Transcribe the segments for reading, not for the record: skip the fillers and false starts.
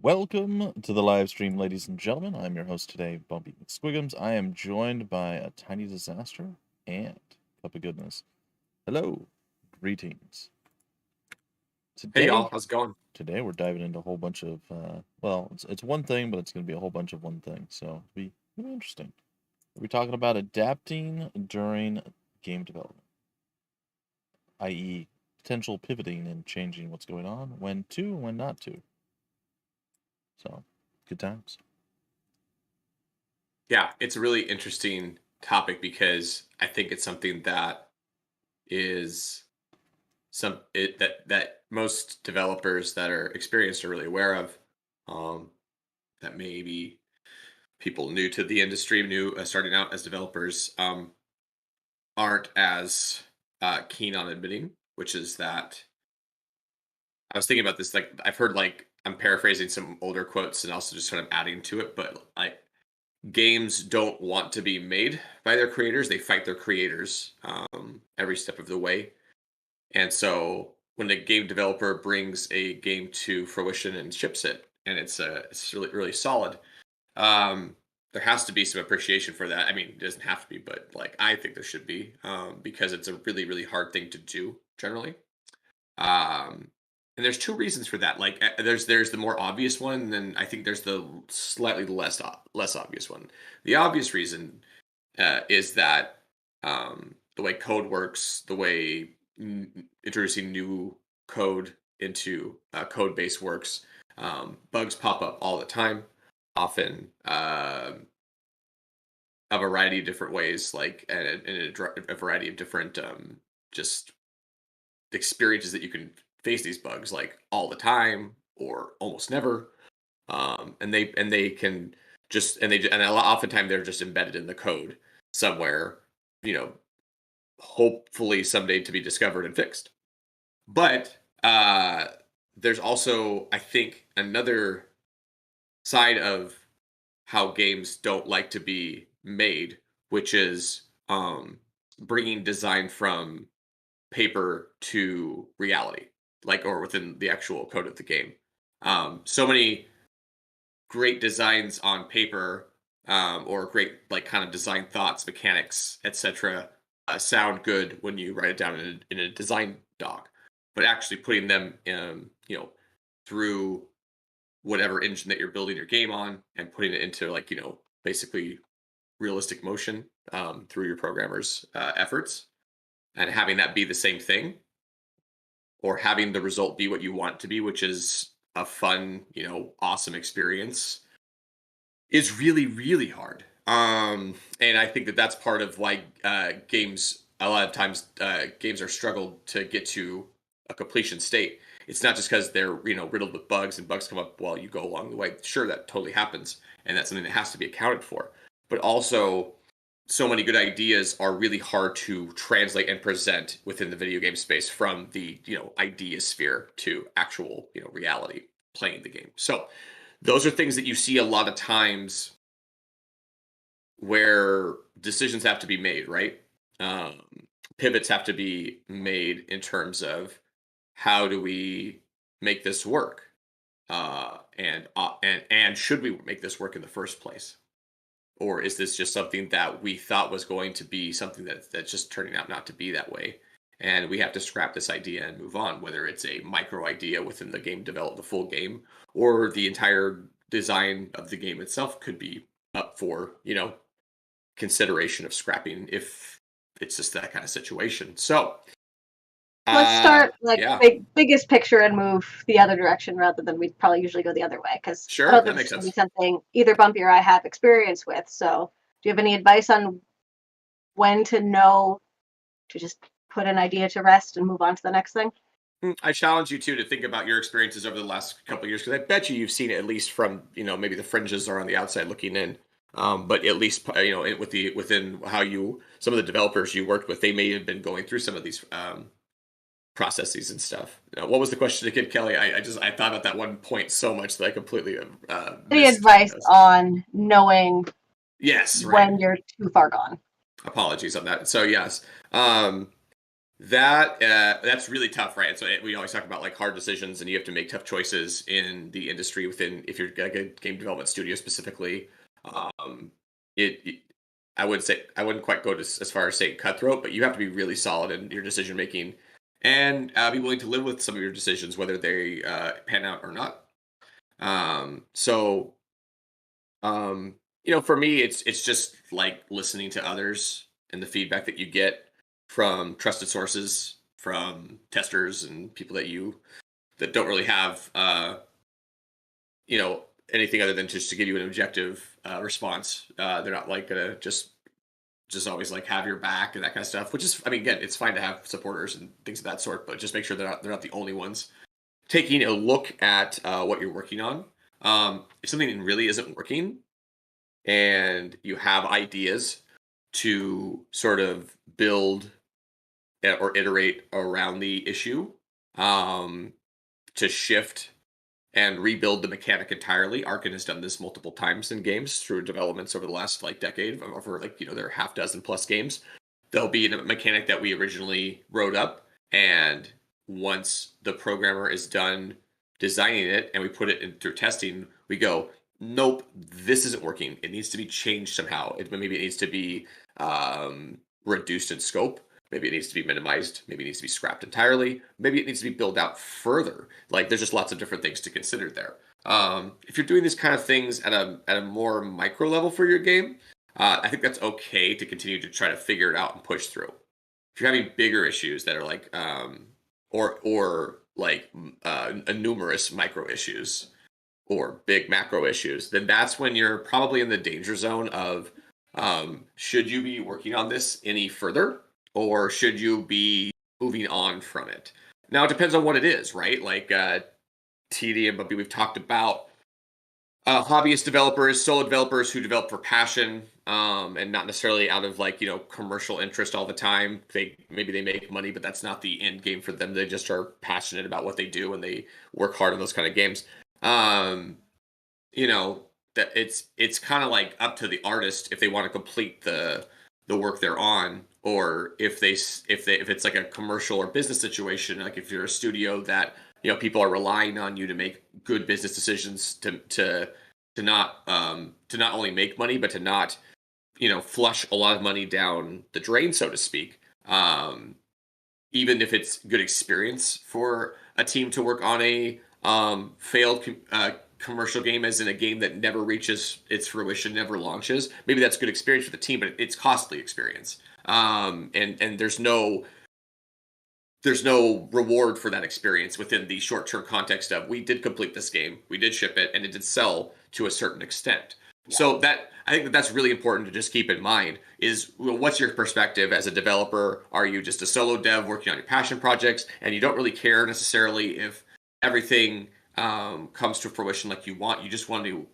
Welcome to the live stream, ladies and gentlemen. I'm your host today, Bumpy McSquigums. I am joined by a tiny disaster and Cupogoodness. Hello, greetings. Hey Today, y'all, how's it going? today we're diving into a whole bunch of well, it's one thing, but it's going to be a whole bunch of one thing. So it'll be really interesting. We're talking about adapting during game development, i.e., potential pivoting and changing what's going on, when to and when not to. So, good times. Yeah, it's a really interesting topic because I think it's something that is that most developers that are experienced are really aware of. Um, that maybe people new to the industry, new starting out as developers, aren't as keen on admitting, which is that I was thinking about this. Like I've heard, like I'm paraphrasing some older quotes and also just kind of adding to it, but like games don't want to be made by their creators; they fight their creators every step of the way. And so, when a game developer brings a game to fruition and ships it, and it's really really solid, um, there has to be some appreciation for that. I mean, it doesn't have to be, but like I think there should be because it's a really really hard thing to do generally. Um, and there's two reasons for that. Like, there's the more obvious one, and then I think there's the slightly less obvious one. The obvious reason is that the way code works, the way introducing new code into code base works, bugs pop up all the time, often a variety of different ways, like a variety of different just experiences that you can face these bugs like all the time or almost never. And they can just and oftentimes they're just embedded in the code somewhere, you know, hopefully someday to be discovered and fixed. But there's also, I think, another side of how games don't like to be made, which is bringing design from paper to reality, like or within the actual code of the game. So many great designs on paper, or great like kind of design thoughts, mechanics, etc. Sound good when you write it down in a design doc, but actually putting them through whatever engine that you're building your game on and putting it into like basically realistic motion through your programmers efforts, and having that be the same thing, or having the result be what you want it to be, which is a fun, awesome experience, is really, really hard. And I think that that's part of why games, a lot of times, games are struggled to get to a completion state. It's not just because they're riddled with bugs and bugs come up while you go along the way. Sure, that totally happens, and that's something that has to be accounted for. But also, so many good ideas are really hard to translate and present within the video game space from the idea sphere to actual reality playing the game. So those are things that you see a lot of times where decisions have to be made, right? Um, Pivots have to be made in terms of how do we make this work, and should we make this work in the first place, or is this just something that we thought was going to be something that's just turning out not to be that way, and we have to scrap this idea and move on, whether it's a micro idea within the game, develop the full game, or the entire design of the game itself could be up for consideration of scrapping if it's just that kind of situation. So let's start like yeah, biggest picture and move the other direction rather than we'd probably usually go the other way, because sure, I don't that think makes this is sense. something either Bumpy or I have experience with. So do you have any advice on when to know to just put an idea to rest and move on to the next thing? I challenge you too to think about your experiences over the last couple of years, because I bet you've seen it at least from maybe the fringes are on the outside looking in, but at least within how you, some of the developers you worked with, they may have been going through some of these processes and stuff. What was the question again, Kelly? I thought about that one point so much that I completely Any missed. advice on knowing Yes, right. when you're too far gone? Apologies on that. So yes, um, That's really tough, right? So we always talk about like hard decisions, and you have to make tough choices in the industry within if you're like a game development studio specifically. Um, it I would say I wouldn't quite go to, as far as saying cutthroat, but you have to be really solid in your decision making and be willing to live with some of your decisions, whether they pan out or not. So for me, it's just like listening to others and the feedback that you get from trusted sources, from testers and people that don't really have anything other than just to give you an objective response. They're not like gonna just always like have your back and that kind of stuff. Which is, I mean, again, it's fine to have supporters and things of that sort, but just make sure they're not the only ones taking a look at what you're working on. If something really isn't working, and you have ideas to sort of build or iterate around the issue, um, to shift and rebuild the mechanic entirely. Arcen has done this multiple times in games through developments over the last like decade, over like there are half dozen plus games. There'll be a mechanic that we originally wrote up, and once the programmer is done designing it and we put it in through testing, we go, nope, this isn't working. It needs to be changed somehow. Maybe it needs to be reduced in scope. Maybe it needs to be minimized. Maybe it needs to be scrapped entirely. Maybe it needs to be built out further. Like there's just lots of different things to consider there. If you're doing these kind of things at a more micro level for your game, I think that's okay to continue to try to figure it out and push through. If you're having bigger issues that are like or like numerous micro issues or big macro issues, then that's when you're probably in the danger zone of should you be working on this any further, or should you be moving on from it? Now, it depends on what it is, right? Like TD and Bumpy, we've talked about hobbyist developers, solo developers who develop for passion and not necessarily out of like, commercial interest all the time. Maybe they make money, but that's not the end game for them. They just are passionate about what they do and they work hard on those kind of games. That it's kind of like up to the artist if they want to complete the work they're on, or if it's like a commercial or business situation, like if you're a studio that people are relying on you to make good business decisions to not only make money but to not flush a lot of money down the drain, so to speak. Even if it's good experience for a team to work on a failed commercial game, as in a game that never reaches its fruition, never launches. Maybe that's good experience for the team, but it's costly experience. And there's no reward for that experience within the short-term context of we did complete this game, we did ship it, and it did sell to a certain extent. Yeah. So I think that's really important to just keep in mind is, what's your perspective as a developer? Are you just a solo dev working on your passion projects and you don't really care necessarily if everything comes to fruition like you want? You just want to,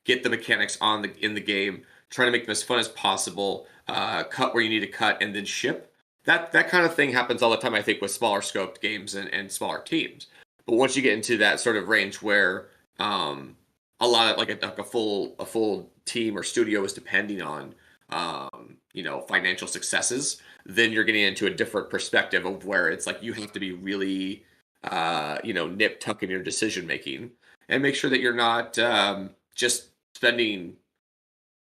get the mechanics in the game, try to make them as fun as possible, cut where you need to cut, and then ship. That kind of thing happens all the time, I think, with smaller scoped games and smaller teams. But once you get into that sort of range where a lot of like a full team or studio is depending on financial successes, then you're getting into a different perspective of where it's like you have to be really nip tuck in your decision making and make sure that you're not just spending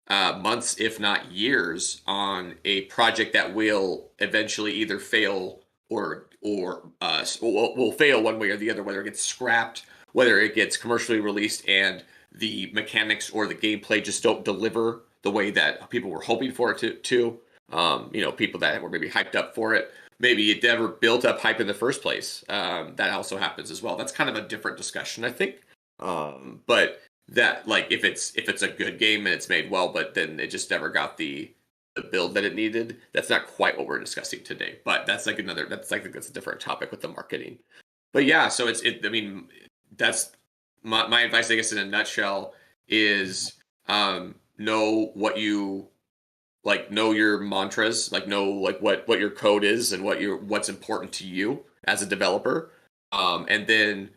months, if not years, on a project that will eventually either fail or will fail one way or the other, whether it gets scrapped, whether it gets commercially released and the mechanics or the gameplay just don't deliver the way that people were hoping for it to. People that were maybe hyped up for it, maybe it never built up hype in the first place. That also happens as well. That's kind of a different discussion, I think. But that, like, if it's a good game and it's made well, but then it just never got the build that it needed, that's not quite what we're discussing today. But that's like that's a different topic with the marketing. But yeah, so I mean, that's my advice, I guess, in a nutshell, is know what you like, know your mantras, like know like what your code is and what's important to you as a developer, and then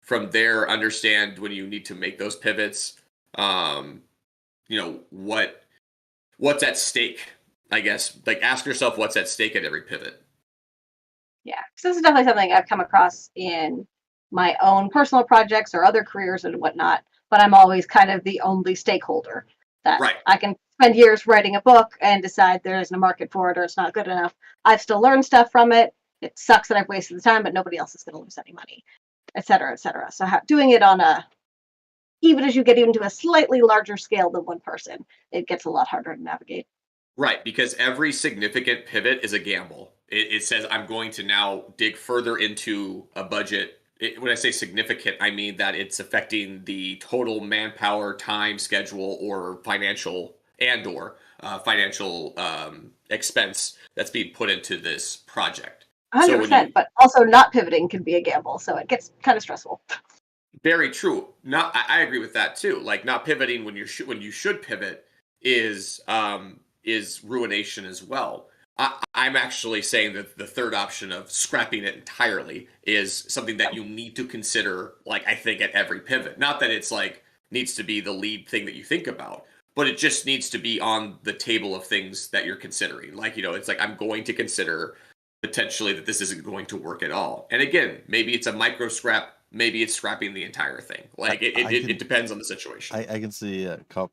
from there understand when you need to make those pivots, what's at stake I guess, like, ask yourself what's at stake at every pivot. Yeah, so this is definitely something I've come across in my own personal projects or other careers and whatnot. But I'm always kind of the only stakeholder that Right. I can spend years writing a book and decide there isn't a market for it or it's not good enough. I've still learned stuff from it. It sucks that I've wasted the time, but nobody else is going to lose any money, et cetera, et cetera. So doing it on even as you get even to a slightly larger scale than one person, it gets a lot harder to navigate. Right, because every significant pivot is a gamble. It says I'm going to now dig further into a budget. When I say significant, I mean that it's affecting the total manpower, time, schedule, or financial expense that's being put into this project. 100%, but also not pivoting can be a gamble, so it gets kind of stressful. Very true. I agree with that too. Like, not pivoting when you should pivot is ruination as well. I'm actually saying that the third option of scrapping it entirely is something that you need to consider. Like, I think at every pivot, not that it's like needs to be the lead thing that you think about, but it just needs to be on the table of things that you're considering. Like, it's like, I'm going to consider potentially that this isn't going to work at all. And again, maybe it's a micro scrap. Maybe it's scrapping the entire thing. Like, it depends on the situation. I can see Cup.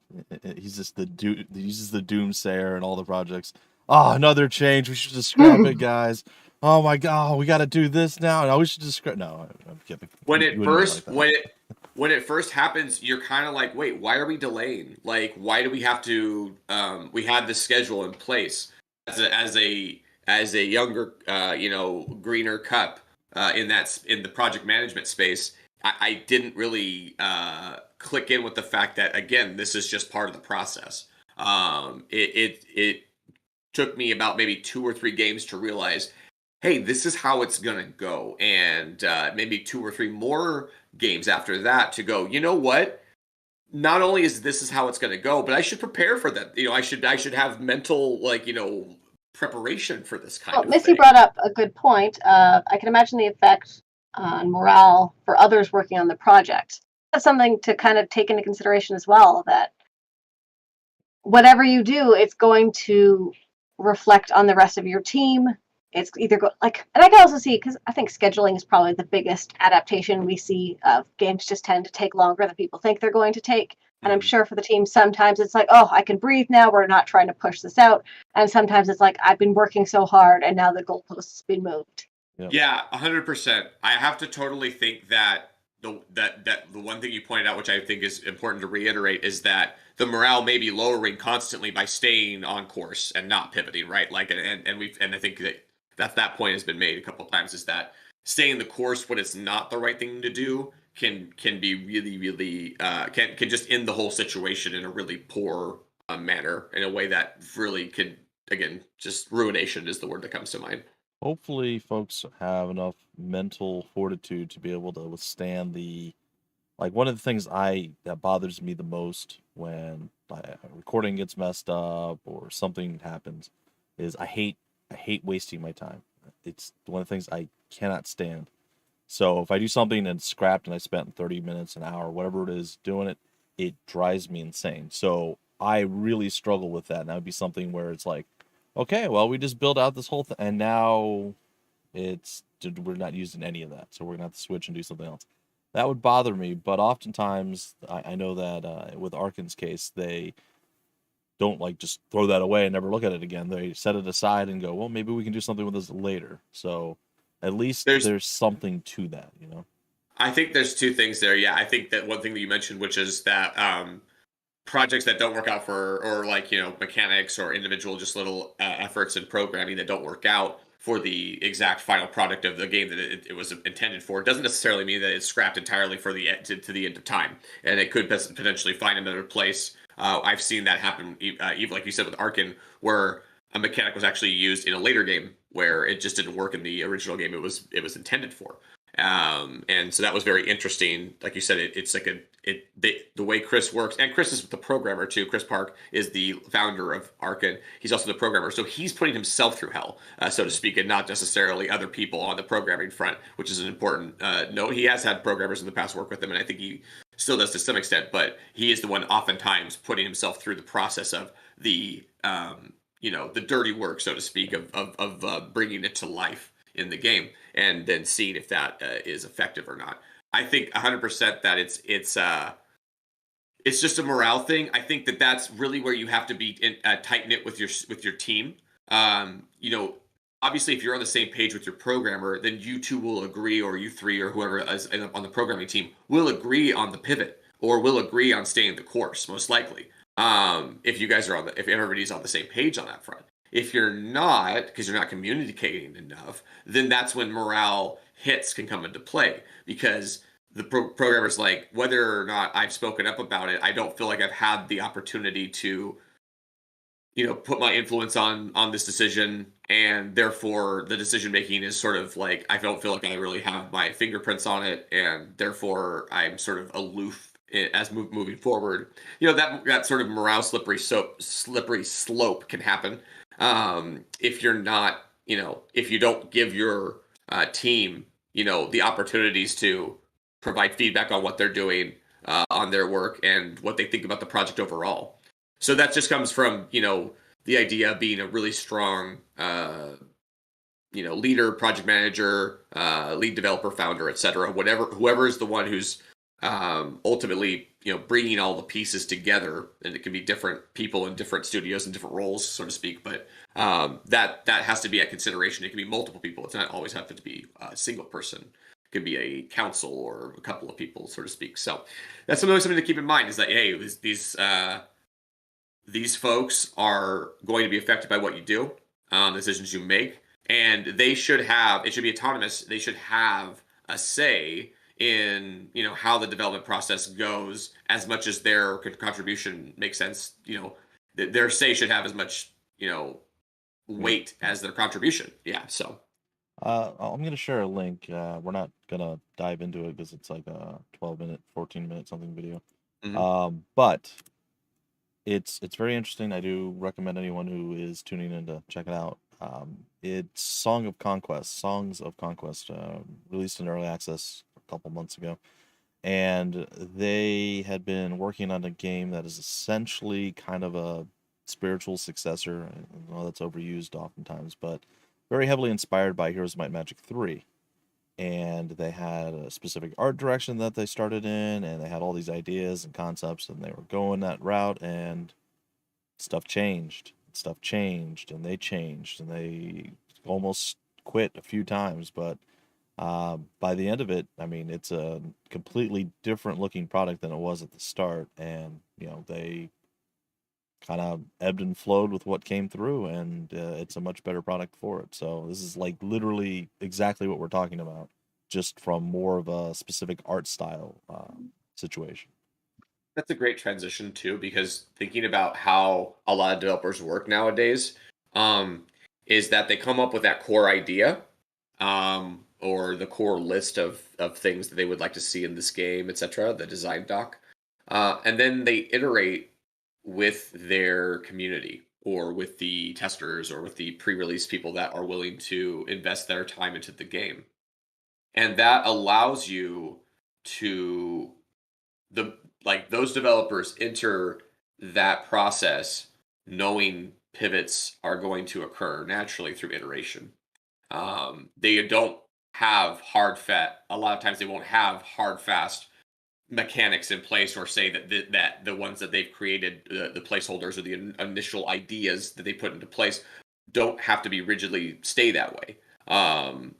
He's just he uses the doomsayer and all the projects. Oh, another change. We should just scrap it, guys. Oh my god, we got to do this now. No, we should just scrap. No, I'm kidding. When it first happens, you're kind of like, wait, why are we delaying? Like, why do we have to? We had this schedule in place as a younger, greener Cup. In the project management space, I didn't really click in with the fact that, again, this is just part of the process. It took me about maybe 2 or 3 games to realize, hey, this is how it's gonna go, and maybe 2 or 3 more games after that to go, you know what? Not only is this how it's gonna go, but I should prepare for that. I should have mental, preparation for this kind of Missy thing. brought up a good point. I can imagine the effect on morale for others working on the project. That's something to kind of take into consideration as well, that whatever you do, it's going to reflect on the rest of your team. It's either and I can also see, because I think scheduling is probably the biggest adaptation we see of games just tend to take longer than people think they're going to take. And I'm sure for the team, sometimes it's like, oh, I can breathe now. We're not trying to push this out. And sometimes it's like, I've been working so hard and now the goalpost has been moved. Yep. Yeah, 100%. I have to totally think that the one thing you pointed out, which I think is important to reiterate, is that the morale may be lowering constantly by staying on course and not pivoting, right? Like, and I think that point has been made a couple of times, is that staying the course when it's not the right thing to do can be really, really can just end the whole situation in a really poor manner, in a way that really could, again, just ruination is the word that comes to mind. Hopefully folks have enough mental fortitude to be able to withstand one of the things that bothers me the most when a recording gets messed up or something happens is I hate wasting my time. It's one of the things I cannot stand. So if I do something and it's scrapped and I spent 30 minutes, an hour, whatever it is, doing it, it drives me insane. So I really struggle with that. And that would be something where it's like, okay, well, we just built out this whole thing, and now we're not using any of that. So we're going to have to switch and do something else. That would bother me, but oftentimes I know that with Arcen's case, they don't just throw that away and never look at it again. They set it aside and go, well, maybe we can do something with this later. So at least there's something to that, I think there's 2 things there. Yeah, I think that one thing that you mentioned, which is that projects that don't work out or mechanics or individual just little efforts in programming that don't work out for the exact final product of the game that it was intended for, doesn't necessarily mean that it's scrapped entirely for to the end of time, and it could potentially find another place. I've seen that happen, even like you said with Arcen, where a mechanic was actually used in a later game where it just didn't work in the original game it was intended for. And so that was very interesting. Like you said, it's like the way Chris works, and Chris is the programmer too. Chris Park is the founder of Arcen. He's also the programmer, so he's putting himself through hell, so to speak, and not necessarily other people on the programming front, which is an important note. He has had programmers in the past work with him, and I think he still does to some extent, but he is the one oftentimes putting himself through the process of the the dirty work, so to speak, of bringing it to life in the game, and then seeing if that is effective or not. I think 100% that it's just a morale thing. I think that that's really where you have to be tight knit with your team. Obviously, if you're on the same page with your programmer, then you two will agree, or you three, or whoever is on the programming team will agree on the pivot, or will agree on staying the course, most likely. If you guys are if everybody's on the same page on that front. If you're not, because you're not communicating enough, then that's when morale hits can come into play, because the programmer's like, whether or not I've spoken up about it, I don't feel like I've had the opportunity to, put my influence on this decision, and therefore the decision making is sort of like, I don't feel like I really have my fingerprints on it, and therefore I'm sort of aloof as moving forward. That sort of morale slippery slope can happen if you're not, if you don't give your team, the opportunities to provide feedback on what they're doing on their work and what they think about the project overall. So that just comes from, the idea of being a really strong, leader, project manager, lead developer, founder, etc. Whoever is the one who's ultimately, bringing all the pieces together, and it can be different people in different studios and different roles, so to speak. But that has to be a consideration. It can be multiple people. It's not always have to be a single person. It could be a council or a couple of people, so to speak. So that's something to keep in mind, is that, hey, these folks are going to be affected by what you do, decisions you make, and it should be autonomous. They should have a say in, how the development process goes, as much as their contribution makes sense. Their say should have as much, weight as their contribution. Yeah. So I'm going to share a link. We're not going to dive into it because it's like a 12-minute, 14-minute something video. But it's very interesting. I do recommend anyone who is tuning in to check it out. It's Songs of Conquest, released in early access a couple months ago. And they had been working on a game that is essentially kind of a spiritual successor. I know that's overused oftentimes, but very heavily inspired by Heroes of Might and Magic 3. And they had a specific art direction that they started in, and they had all these ideas and concepts, and they were going that route, and stuff changed, and they changed, and they almost quit a few times. But by the end of it, I mean, it's a completely different looking product than it was at the start, and they kind of ebbed and flowed with what came through, and it's a much better product for it. So this is like literally exactly what we're talking about, just from more of a specific art style situation. that's a great transition too, because thinking about how a lot of developers work nowadays, is that they come up with that core idea, or the core list of things that they would like to see in this game, etc., the design doc, and then they iterate with their community, or with the testers, or with the pre-release people that are willing to invest their time into the game. And that allows you to those developers enter that process knowing pivots are going to occur naturally through iteration. They don't have a lot of times they won't have hard fast mechanics in place, or say that the ones that they've created, the placeholders or the initial ideas that they put into place, don't have to be rigidly stay that way.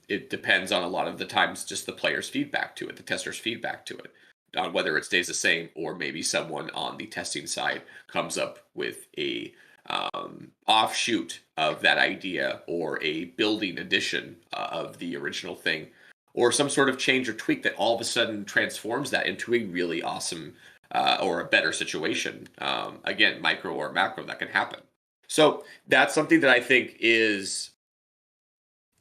It depends on, a lot of the times, just the player's feedback to it, the tester's feedback to it, on whether it stays the same, or maybe someone on the testing side comes up with a offshoot of that idea, or a building addition of the original thing, or some sort of change or tweak that all of a sudden transforms that into a really awesome or a better situation. Again, micro or macro, that can happen. So that's something that I think it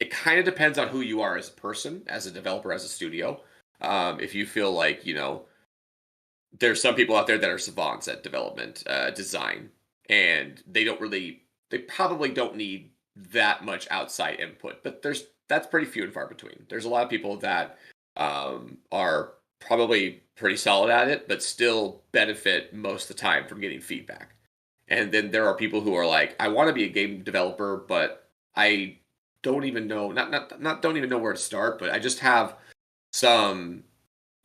kind of depends on who you are as a person, as a developer, as a studio. If you feel like, there's some people out there that are savants at development, design, and they probably don't need that much outside input, but that's pretty few and far between. There's a lot of people that are probably pretty solid at it, but still benefit most of the time from getting feedback. And then there are people who are like, I want to be a game developer, but I don't even know, not don't even know where to start, but I just have some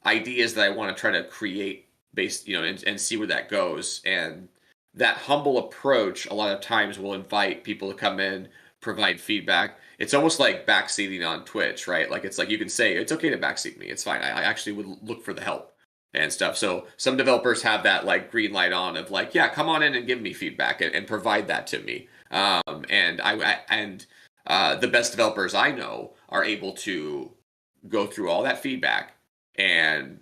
ideas that I want to try to create based, and see where that goes. And that humble approach a lot of times will invite people to come in, provide feedback. It's almost like backseating on Twitch, right? Like it's like you can say it's okay to backseat me. It's fine. I actually would look for the help and stuff. So some developers have that like green light on of like, yeah, come on in and give me feedback and provide that to me. And the best developers I know are able to go through all that feedback and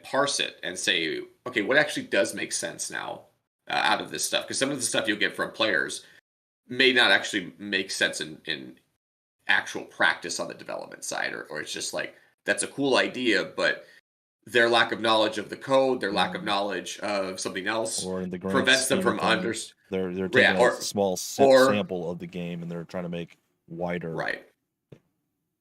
parse it and say, okay, what actually does make sense now out of this stuff? Because some of the stuff you'll get from players may not actually make sense in actual practice on the development side, or it's just like that's a cool idea, but their lack of knowledge of the code, their lack of knowledge of something else, or in the grand prevents them scheme from of things, they're taking a small sample of the game and they're trying to make wider. Right.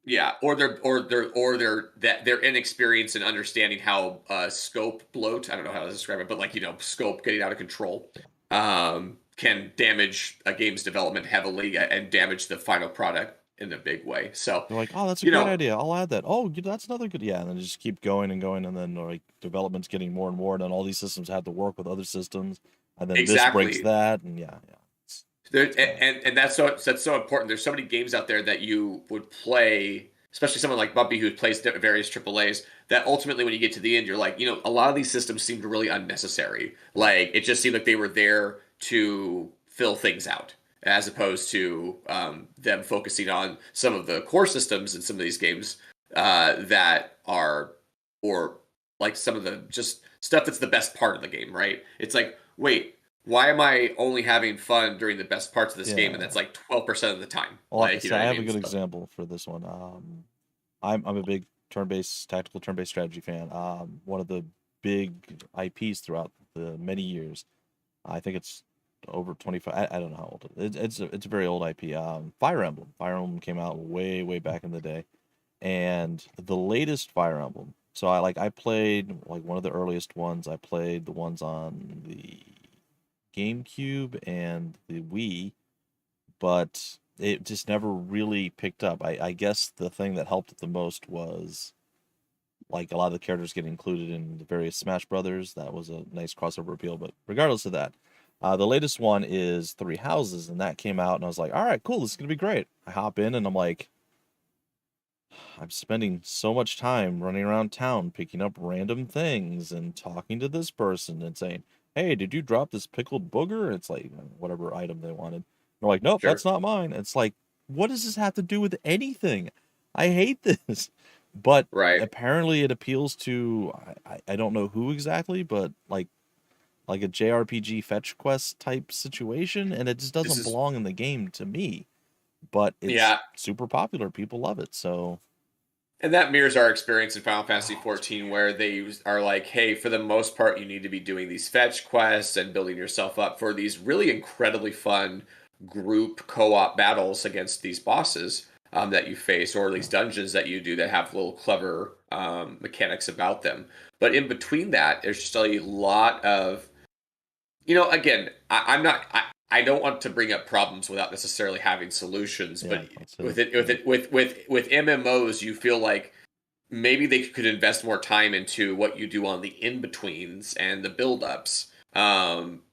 Yeah, or their inexperience in understanding how scope bloat. I don't know how to describe it, but like scope getting out of control can damage a game's development heavily and damage the final product in a big way. So they're like, oh, that's a great idea. I'll add that. Oh, that's another good. Yeah, and then just keep going and going, and then like development's getting more and more, and then all these systems have to work with other systems, and then this breaks that, and yeah. And that's so important. There's so many games out there that you would play, especially someone like Bumpy who plays various AAAs, that ultimately when you get to the end, you're like, a lot of these systems seemed really unnecessary. Like it just seemed like they were there to fill things out, as opposed to them focusing on some of the core systems in some of these games that are, or like some of the just stuff that's the best part of the game, right? It's like, wait, why am I only having fun during the best parts of this game? And that's like 12% of the time. Well, I have a good example for this one. I'm a big tactical turn-based strategy fan. One of the big IPs throughout the many years. I think it's over 25. I don't know how old it is. It's a very old IP. Fire Emblem. Fire Emblem came out way back in the day, and the latest Fire Emblem. So I played like one of the earliest ones. I played the ones on the GameCube and the Wii, but it just never really picked up. I guess the thing that helped it the most was like a lot of the characters getting included in the various Smash Brothers. That was a nice crossover appeal. But regardless of that, the latest one is Three Houses, and that came out, and I was like, all right, cool, this is gonna be great. I hop in, and I'm like, I'm spending so much time running around town picking up random things and talking to this person and saying, hey, did you drop this pickled booger? It's like whatever item they wanted. They're like, nope, that's not mine. It's like, what does this have to do with anything? I hate this. But apparently it appeals to, I don't know who exactly, but like a JRPG fetch quest type situation, and it just doesn't belong in the game to me. But it's super popular. People love it, so... And that mirrors our experience in Final Fantasy XIV, where they are like, hey, for the most part, you need to be doing these fetch quests and building yourself up for these really incredibly fun group co-op battles against these bosses that you face, or these dungeons that you do that have little clever mechanics about them. But in between that, there's just a lot of, again, I don't want to bring up problems without necessarily having solutions, but with MMOs, you feel like maybe they could invest more time into what you do on the in-betweens and the build-ups,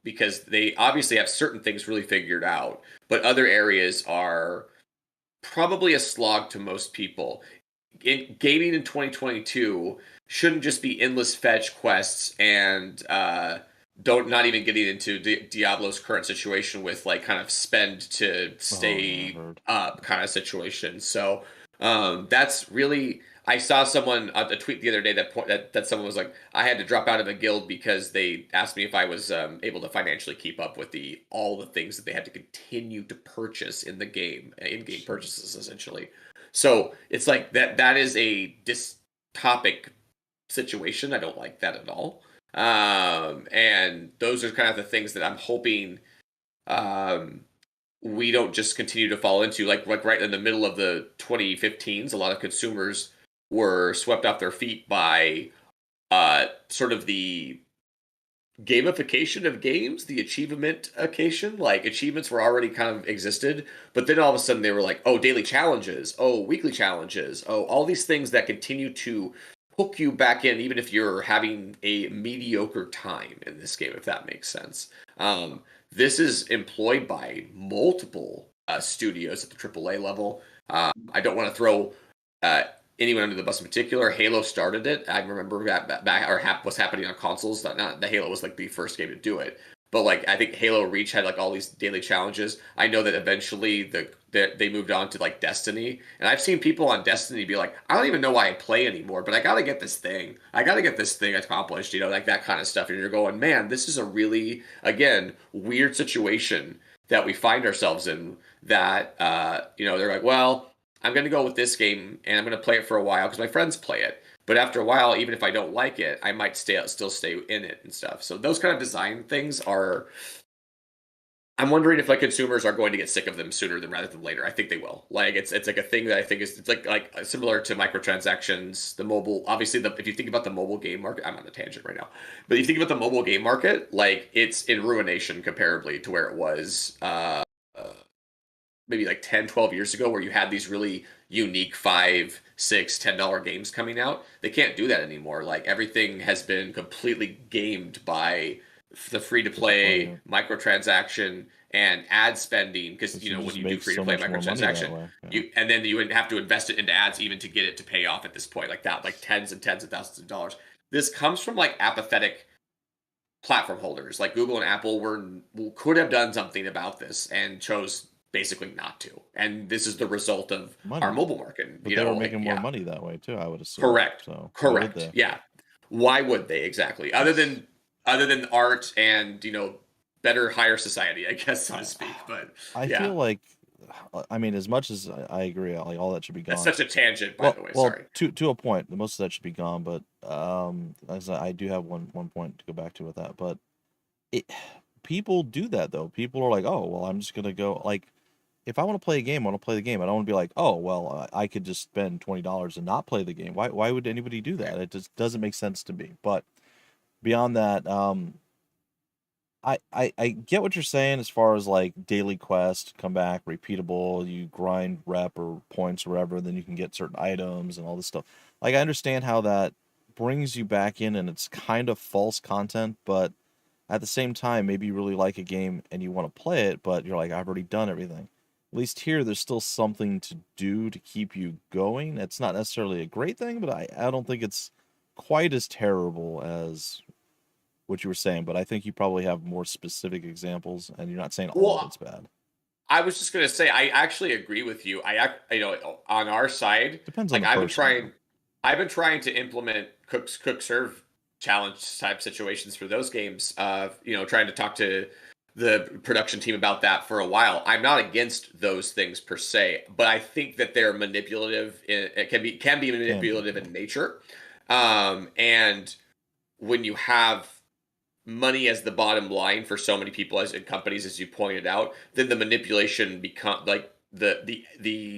because they obviously have certain things really figured out, but other areas are probably a slog to most people. Gaming in 2022 shouldn't just be endless fetch quests and not even getting into Diablo's current situation with like kind of spend to stay up kind of situation. So that's really, I saw someone a tweet the other day that someone was like, I had to drop out of a guild because they asked me if I was able to financially keep up with all the things that they had to continue to purchase in the game, in-game purchases essentially. So it's like that is a dystopic situation. I don't like that at all. And those are kind of the things that I'm hoping we don't just continue to fall into. Like right in the middle of the 2015s, a lot of consumers were swept off their feet by sort of the gamification of games, the achievementification. Like achievements were already kind of existed, but then all of a sudden they were like, oh, daily challenges, oh, weekly challenges, oh, all these things that continue to hook you back in, even if you're having a mediocre time in this game, if that makes sense. This is employed by multiple studios at the AAA level. I don't want to throw anyone under the bus in particular. Halo started it. I remember that back or what's happening on consoles. Not the Halo was like the first game to do it, but like I think Halo Reach had like all these daily challenges. I know that eventually they moved on to like Destiny, and I've seen people on Destiny be like, I don't even know why I play anymore, but I gotta get this thing. I gotta get this thing accomplished. You know, like that kind of stuff. And you're going, man, this is a really again weird situation that we find ourselves in. That you know, they're like, well, I'm going to go with this game and I'm going to play it for a while because my friends play it. But after a while, even if I don't like it, I might still stay in it and stuff. So those kind of design things are. I'm wondering if like consumers are going to get sick of them sooner than rather than later. I think they will. Like it's like a thing that I think is it's like similar to microtransactions. The mobile, obviously, if you think about the mobile game market, I'm on a tangent right now. But if you think about the mobile game market, like it's in ruination comparably to where it was. Maybe like 10, 12 years ago where you had these really unique $5, $6, $10 games coming out. They can't do that anymore. Like everything has been completely gamed by the free-to-play microtransaction and ad spending because, you know, when you do free-to-play microtransaction, and then you would have to invest it into ads even to get it to pay off at this point like that, like tens and tens of thousands of dollars. This comes from like apathetic platform holders. Like Google and Apple could have done something about this and chose basically not to, and this is the result of our mobile market. But they were making more money that way too, I would assume. Correct. So correct. Yeah. Why would they exactly? Other than art and, you know, better higher society, I guess, so to speak. But I feel like, I mean, as much as I agree, like all that should be gone. That's such a tangent, by the way. Well, sorry. To a point, most of that should be gone. But as I do have one point to go back to with that. But people do that though. People are like, oh well, I'm just gonna go like. If I want to play a game, I want to play the game. I don't want to be like, oh, well, I could just spend $20 and not play the game. Why would anybody do that? It just doesn't make sense to me. But beyond that, I get what you're saying as far as like daily quest, come back, repeatable, you grind rep or points or whatever, then you can get certain items and all this stuff. Like I understand how that brings you back in and it's kind of false content, but at the same time, maybe you really like a game and you want to play it, but you're like, I've already done everything. At least here, there's still something to do to keep you going. It's not necessarily a great thing, but I don't think it's quite as terrible as what you were saying. But I think you probably have more specific examples, and you're not saying all of it's bad. I was just gonna say I actually agree with you. You know, on our side, depends on like the person. I've been trying to implement cook serve challenge type situations for those games. You know, trying to talk to the production team about that for a while. I'm not against those things per se, but I think that they're manipulative. It can be manipulative in nature. And when you have money as the bottom line for so many people as in companies, as you pointed out, then the manipulation become like the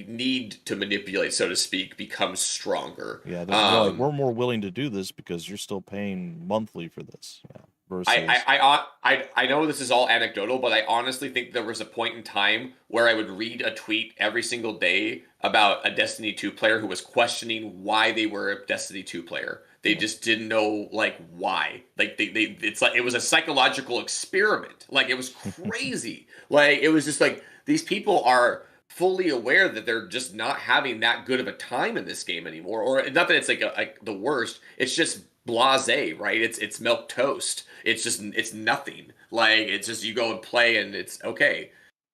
need to manipulate, so to speak, becomes stronger. Yeah, they're like, we're more willing to do this because you're still paying monthly for this. Yeah. Versus... I know this is all anecdotal, but I honestly think there was a point in time where I would read a tweet every single day about a Destiny 2 player who was questioning why they were a Destiny 2 player. They just didn't know like why. Like it's like it was a psychological experiment. Like it was crazy. Like it was just like these people are fully aware that they're just not having that good of a time in this game anymore. Or not that it's like the worst. It's just blasé, right? It's milk toast. It's nothing. Like it's just you go and play and it's okay.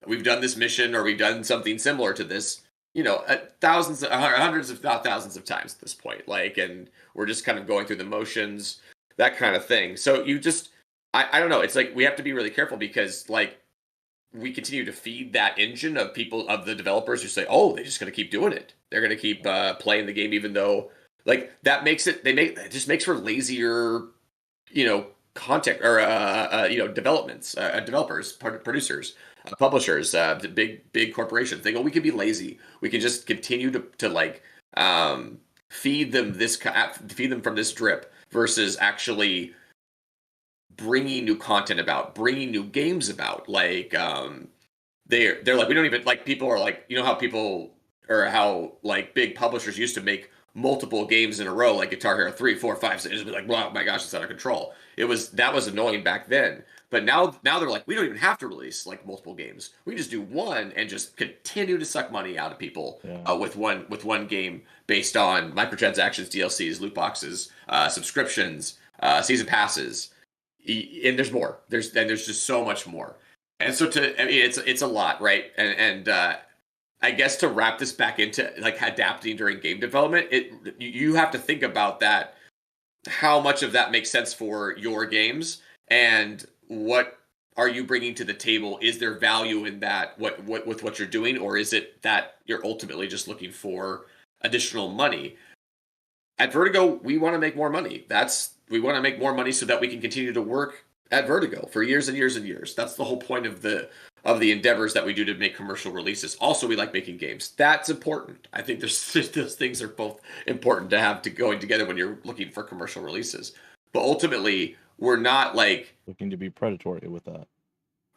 We've done this mission or we've done something similar to this, you know, hundreds if not thousands of times at this point. Like, and we're just kind of going through the motions, that kind of thing. So you just, I don't know. It's like we have to be really careful because like we continue to feed that engine of people, of the developers who say, oh, they're just going to keep doing it. They're going to keep playing the game, even though like that makes it, it just makes for lazier, you know, content or, you know, developers, producers, publishers, the big corporations. They go, we can be lazy. We can just continue to like, feed them from this drip versus actually bringing new content about, bringing new games about. Like they're like, we don't even like, people are like, you know how people, or how like big publishers used to make multiple games in a row, like Guitar Hero 3, 4, 5, 6, just be like, oh my gosh, it's out of control. That was annoying back then. But now they're like, we don't even have to release like multiple games. We just do one and just continue to suck money out of people with one game based on microtransactions, DLCs, loot boxes, subscriptions, season passes, and there's more. There's just so much more. And so I mean, it's a lot, right? And I guess to wrap this back into like adapting during game development, you have to think about that, how much of that makes sense for your games, and what are you bringing to the table? Is there value in that, with what you're doing, or is it that you're ultimately just looking for additional money? At Vertigo, we want to make more money. We want to make more money so that we can continue to work at Vertigo for years and years and years. That's the whole point of the endeavors that we do to make commercial releases. Also, we like making games. That's important. I think those things are both important to have to going together when you're looking for commercial releases. But ultimately, we're not like looking to be predatory with that.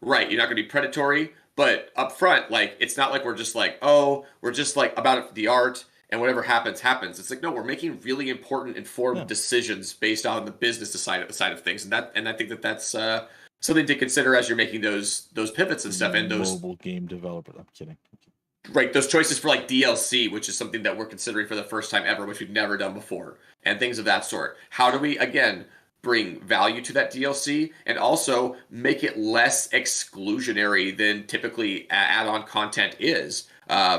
Right, you're not going to be predatory, but up front, like, it's not like we're just like, oh, we're just like about the art and whatever happens happens. It's like, no, we're making really important, informed decisions based on the business side of things, and I think that's something to consider as you're making those pivots and stuff. And those mobile game developer. I'm kidding. Right, those choices for like DLC, which is something that we're considering for the first time ever, which we've never done before, and things of that sort. How do we again bring value to that DLC and also make it less exclusionary than typically add-on content is,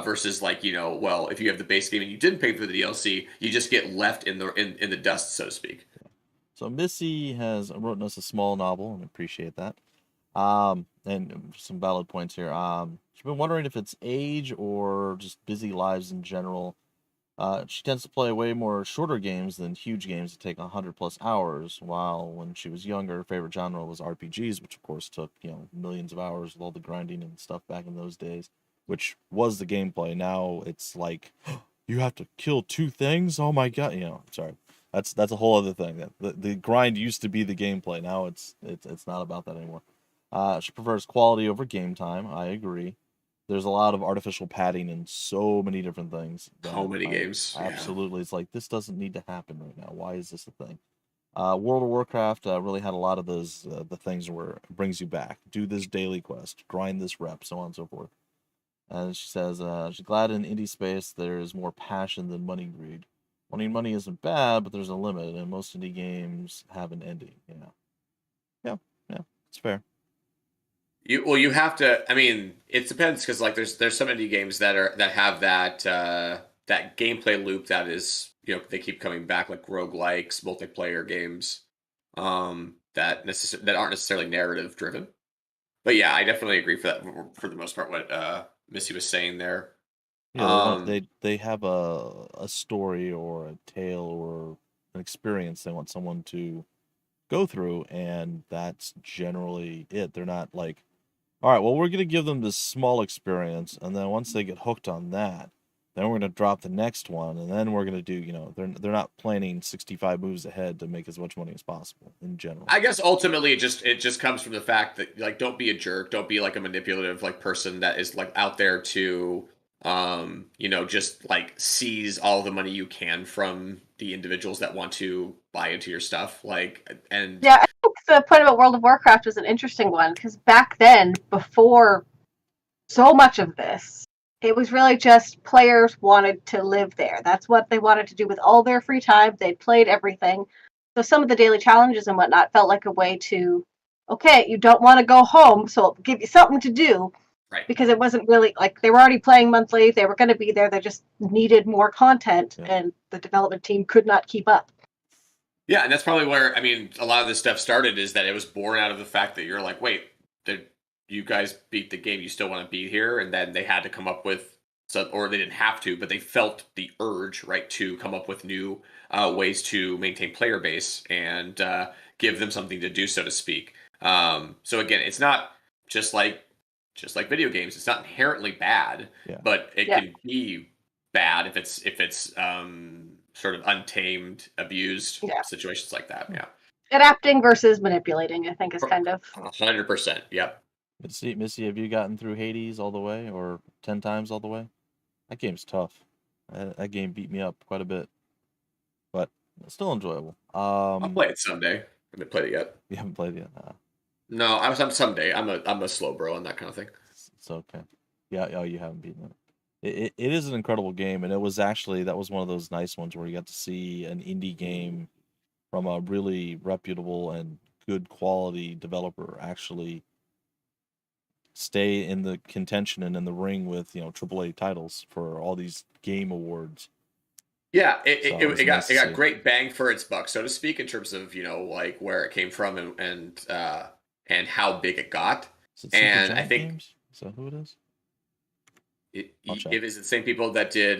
versus like, well, if you have the base game and you didn't pay for the DLC, you just get left in the dust, so to speak. So Missy has written us a small novel, and appreciate that. And some valid points here. She's been wondering if it's age or just busy lives in general. She tends to play way more shorter games than huge games that take 100+ hours, while when she was younger, her favorite genre was RPGs, which of course took, millions of hours with all the grinding and stuff back in those days, which was the gameplay. Now it's like, you have to kill 2 things? Oh my god, sorry. That's a whole other thing. The grind used to be the gameplay. Now it's not about that anymore. She prefers quality over game time. I agree. There's a lot of artificial padding in so many different things. So many games. Absolutely. Yeah. It's like, this doesn't need to happen right now. Why is this a thing? World of Warcraft really had a lot of those, the things where it brings you back. Do this daily quest. Grind this rep, so on and so forth. And she says she's glad in indie space there's more passion than money greed. Wanting money isn't bad, but there's a limit, and most indie games have an ending. Yeah, it's fair. You have to. I mean, it depends, because like there's some indie games that have that that gameplay loop that is, they keep coming back, like roguelikes, multiplayer games, that aren't necessarily narrative driven. But yeah, I definitely agree for that, for the most part, what Missy was saying there. Yeah, they have a story or a tale or an experience they want someone to go through, and that's generally it. They're not like, all right, well, we're going to give them this small experience, and then once they get hooked on that, then we're going to drop the next one, and then we're going to do, they're not planning 65 moves ahead to make as much money as possible in general. I guess ultimately it just comes from the fact that, like, don't be a jerk, don't be like a manipulative like person that is like out there to just like seize all the money you can from the individuals that want to buy into your stuff. And yeah, I think the point about World of Warcraft was an interesting one, because back then, before so much of this, it was really just players wanted to live there. That's what they wanted to do with all their free time. They played everything. So some of the daily challenges and whatnot felt like a way to, okay, you don't want to go home, so I'll give you something to do. Right. Because it wasn't really like they were already playing monthly. They were going to be there. They just needed more content, and the development team could not keep up. Yeah, and that's probably where, I mean, a lot of this stuff started, is that it was born out of the fact that you're like, wait, you guys beat the game, you still want to be here? And then they had to come up with, or they didn't have to, but they felt the urge, right, to come up with new ways to maintain player base and give them something to do, so to speak. So again, it's not just like video games. It's not inherently bad, but it can be bad if it's sort of untamed, abused situations like that. Yeah. Adapting versus manipulating, I think, is kind of 100%. Yep. Missy, have you gotten through Hades all the way, or 10 times all the way? That game's tough. That game beat me up quite a bit, but still enjoyable. I'll play it someday. I haven't played it yet. You haven't played it yet? No, I'm someday. I'm a slow bro on that kind of thing. It's okay. Yeah, oh, you haven't beaten it. It is an incredible game, and it was actually, that was one of those nice ones where you got to see an indie game from a really reputable and good quality developer actually stay in the contention and in the ring with, AAA titles for all these game awards. Yeah, So it got nice to see. great bang for its buck, so to speak, in terms of like where it came from and how big it got. Is it And I Supergiant think Games? Is that who it is? I'll check. it is the same people that did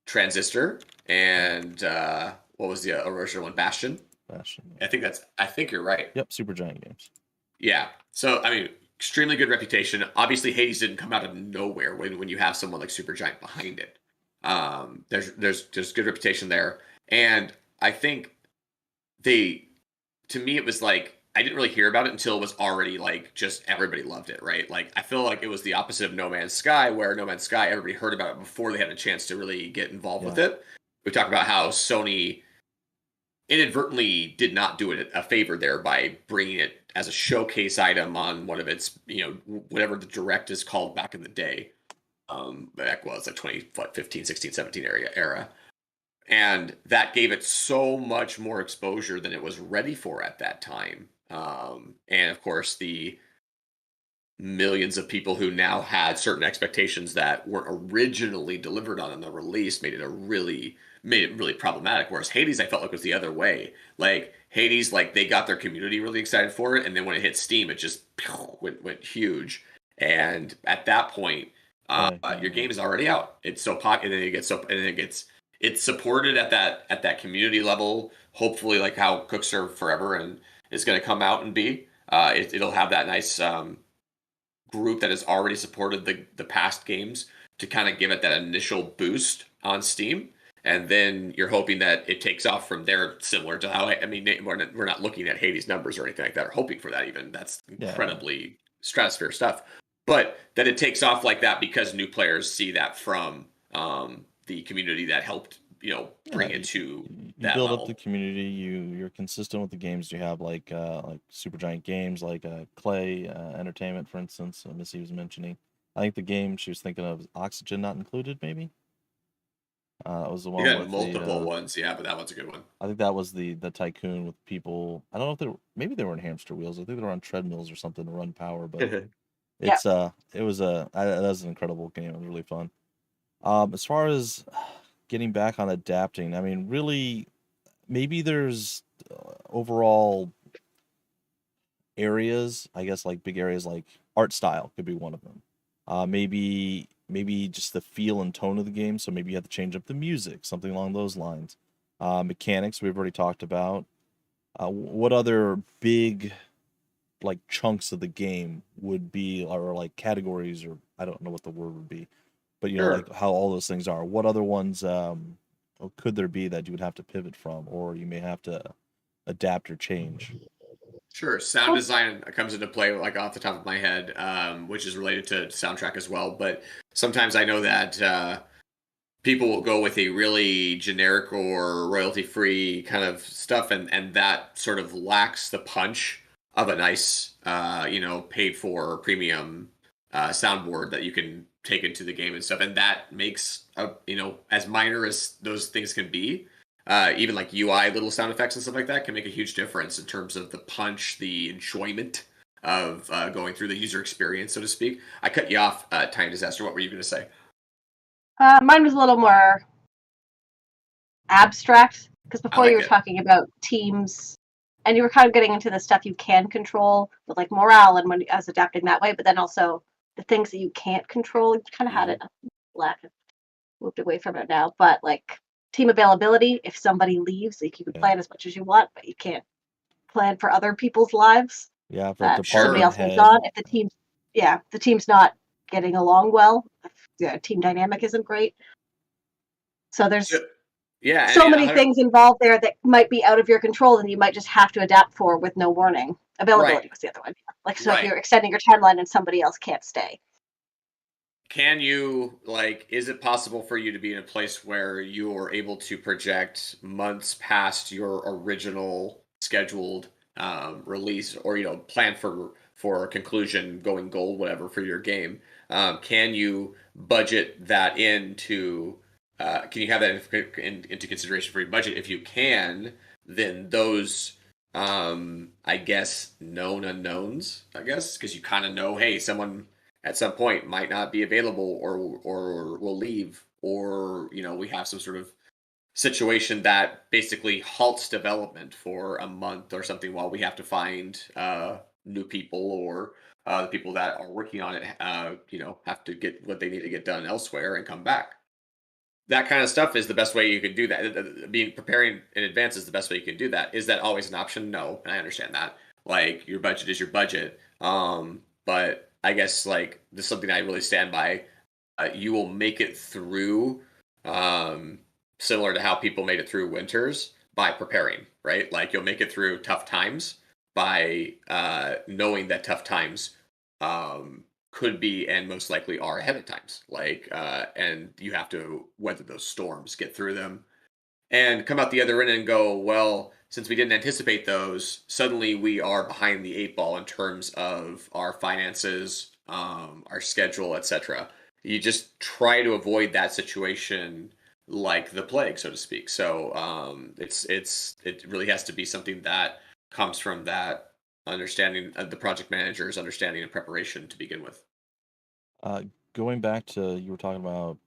Transistor and what was the original one, Bastion. Bastion. I think you're right. Yep, Supergiant Games. Yeah. So I mean, extremely good reputation. Obviously, Hades didn't come out of nowhere when you have someone like Supergiant behind it. There's good reputation there, and I think to me, it was like I didn't really hear about it until it was already like just everybody loved it, right? Like I feel like it was the opposite of No Man's Sky, where No Man's Sky everybody heard about it before they had a chance to really get involved with it. We talked about how Sony inadvertently did not do it a favor there by bringing it as a showcase item on one of its, whatever the direct is called back in the day. Back was like 2015, 16, 17 era. And that gave it so much more exposure than it was ready for at that time. And of course, the millions of people who now had certain expectations that weren't originally delivered on in the release made it really problematic. Whereas Hades, I felt like was the other way. Like Hades, like they got their community really excited for it, and then when it hit Steam, it just went huge. And at that point, your game is already out. It's so popular, and then it's supported at that community level. Hopefully, like how Cook Serve Forever and is going to come out and be. It'll have that nice group that has already supported the past games to kind of give it that initial boost on Steam, and then you're hoping that it takes off from there. Similar to how we're not looking at Hades numbers or anything like that, or hoping for that. Even that's incredibly stratosphere stuff, but that it takes off like that because new players see that from the community that helped bring it to that build level. up the community. You're consistent with the games you have, like Supergiant Games, like Clay Entertainment, for instance. Missy was mentioning. I think the game she was thinking of, Oxygen Not Included, maybe. That was the one. You got multiple ones, yeah, but that one's a good one. I think that was the tycoon with people. I don't know if maybe they were in hamster wheels. I think they were on treadmills or something to run power. But it was that was an incredible game. It was really fun. As far as getting back on adapting, I mean, really, maybe there's overall areas, I guess, like big areas like art style could be one of them. Maybe just the feel and tone of the game, so maybe you have to change up the music, something along those lines. Mechanics, we've already talked about. What other big like chunks of the game would be, or like categories, or I don't know what the word would be, but like how all those things are. What other ones could there be that you would have to pivot from, or you may have to adapt or change? Sure. Sound design comes into play, like off the top of my head, which is related to soundtrack as well. But sometimes I know that people will go with a really generic or royalty-free kind of stuff, and that sort of lacks the punch of a nice, paid-for premium soundboard that you can take into the game and stuff. And that makes, as minor as those things can be, even like UI little sound effects and stuff like that can make a huge difference in terms of the punch, the enjoyment of going through the user experience, so to speak. I cut you off, Time Disaster. What were you going to say? Mine was a little more abstract, because before you were talking about teams, and you were kind of getting into the stuff you can control with like morale and when as adapting that way, but then also the things that you can't control. You kind of had it moved away from it now, but like team availability, if somebody leaves, like you can plan as much as you want, but you can't plan for other people's lives. Yeah, if somebody else moves on, if the team's not getting along well, if the team dynamic isn't great. So there's Yeah, so and many things involved there that might be out of your control and you might just have to adapt for with no warning. Availability was the other one. Like, so if Right. you're extending your timeline and somebody else can't stay. Can you, like, is it possible for you to be in a place where you are able to project months past your original scheduled release, or plan for a conclusion, going gold, whatever, for your game? Can you budget that into? Can you have that into consideration for your budget? If you can, then those, I guess, known unknowns, I guess, because you kind of know, hey, someone at some point might not be available, or will leave, or we have some sort of situation that basically halts development for a month or something, while we have to find new people, or the people that are working on it have to get what they need to get done elsewhere and come back. That kind of stuff is the best way you can do that. Being preparing in advance is the best way you can do that. Is that always an option? No, and I understand that. Like, your budget is your budget. But I guess, like, this is something I really stand by. You will make it through, um, similar to how people made it through winters, by preparing, right? Like, you'll make it through tough times by knowing that tough times um, could be, and most likely are, ahead of times. Like, and you have to weather those storms, get through them, and come out the other end and go, well, since we didn't anticipate those, suddenly we are behind the eight ball in terms of our finances, our schedule, etc. You just try to avoid that situation like the plague, so to speak. So it really has to be something that comes from that understanding of the project manager's understanding and preparation to begin with. Uh, Going back to, you were talking about,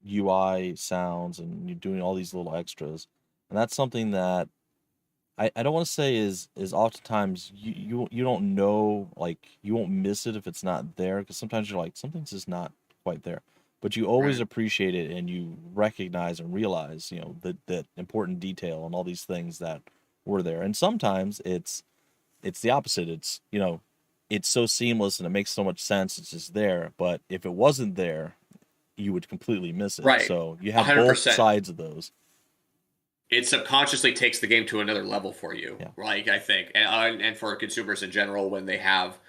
UI sounds, and you're doing all these little extras, and that's something that I don't want to say is oftentimes you don't know, like, you won't miss it if it's not there, because sometimes you're like, something's just not quite there, but you always Right. appreciate it, and you recognize and realize, that important detail and all these things that were there. And sometimes it's the opposite. It's so seamless and it makes so much sense, it's just there, but if it wasn't there, you would completely miss it. Right. So you have both 100%. sides of those. It subconsciously takes the game to another level for you. Yeah. Like, I think, and for consumers in general, when they have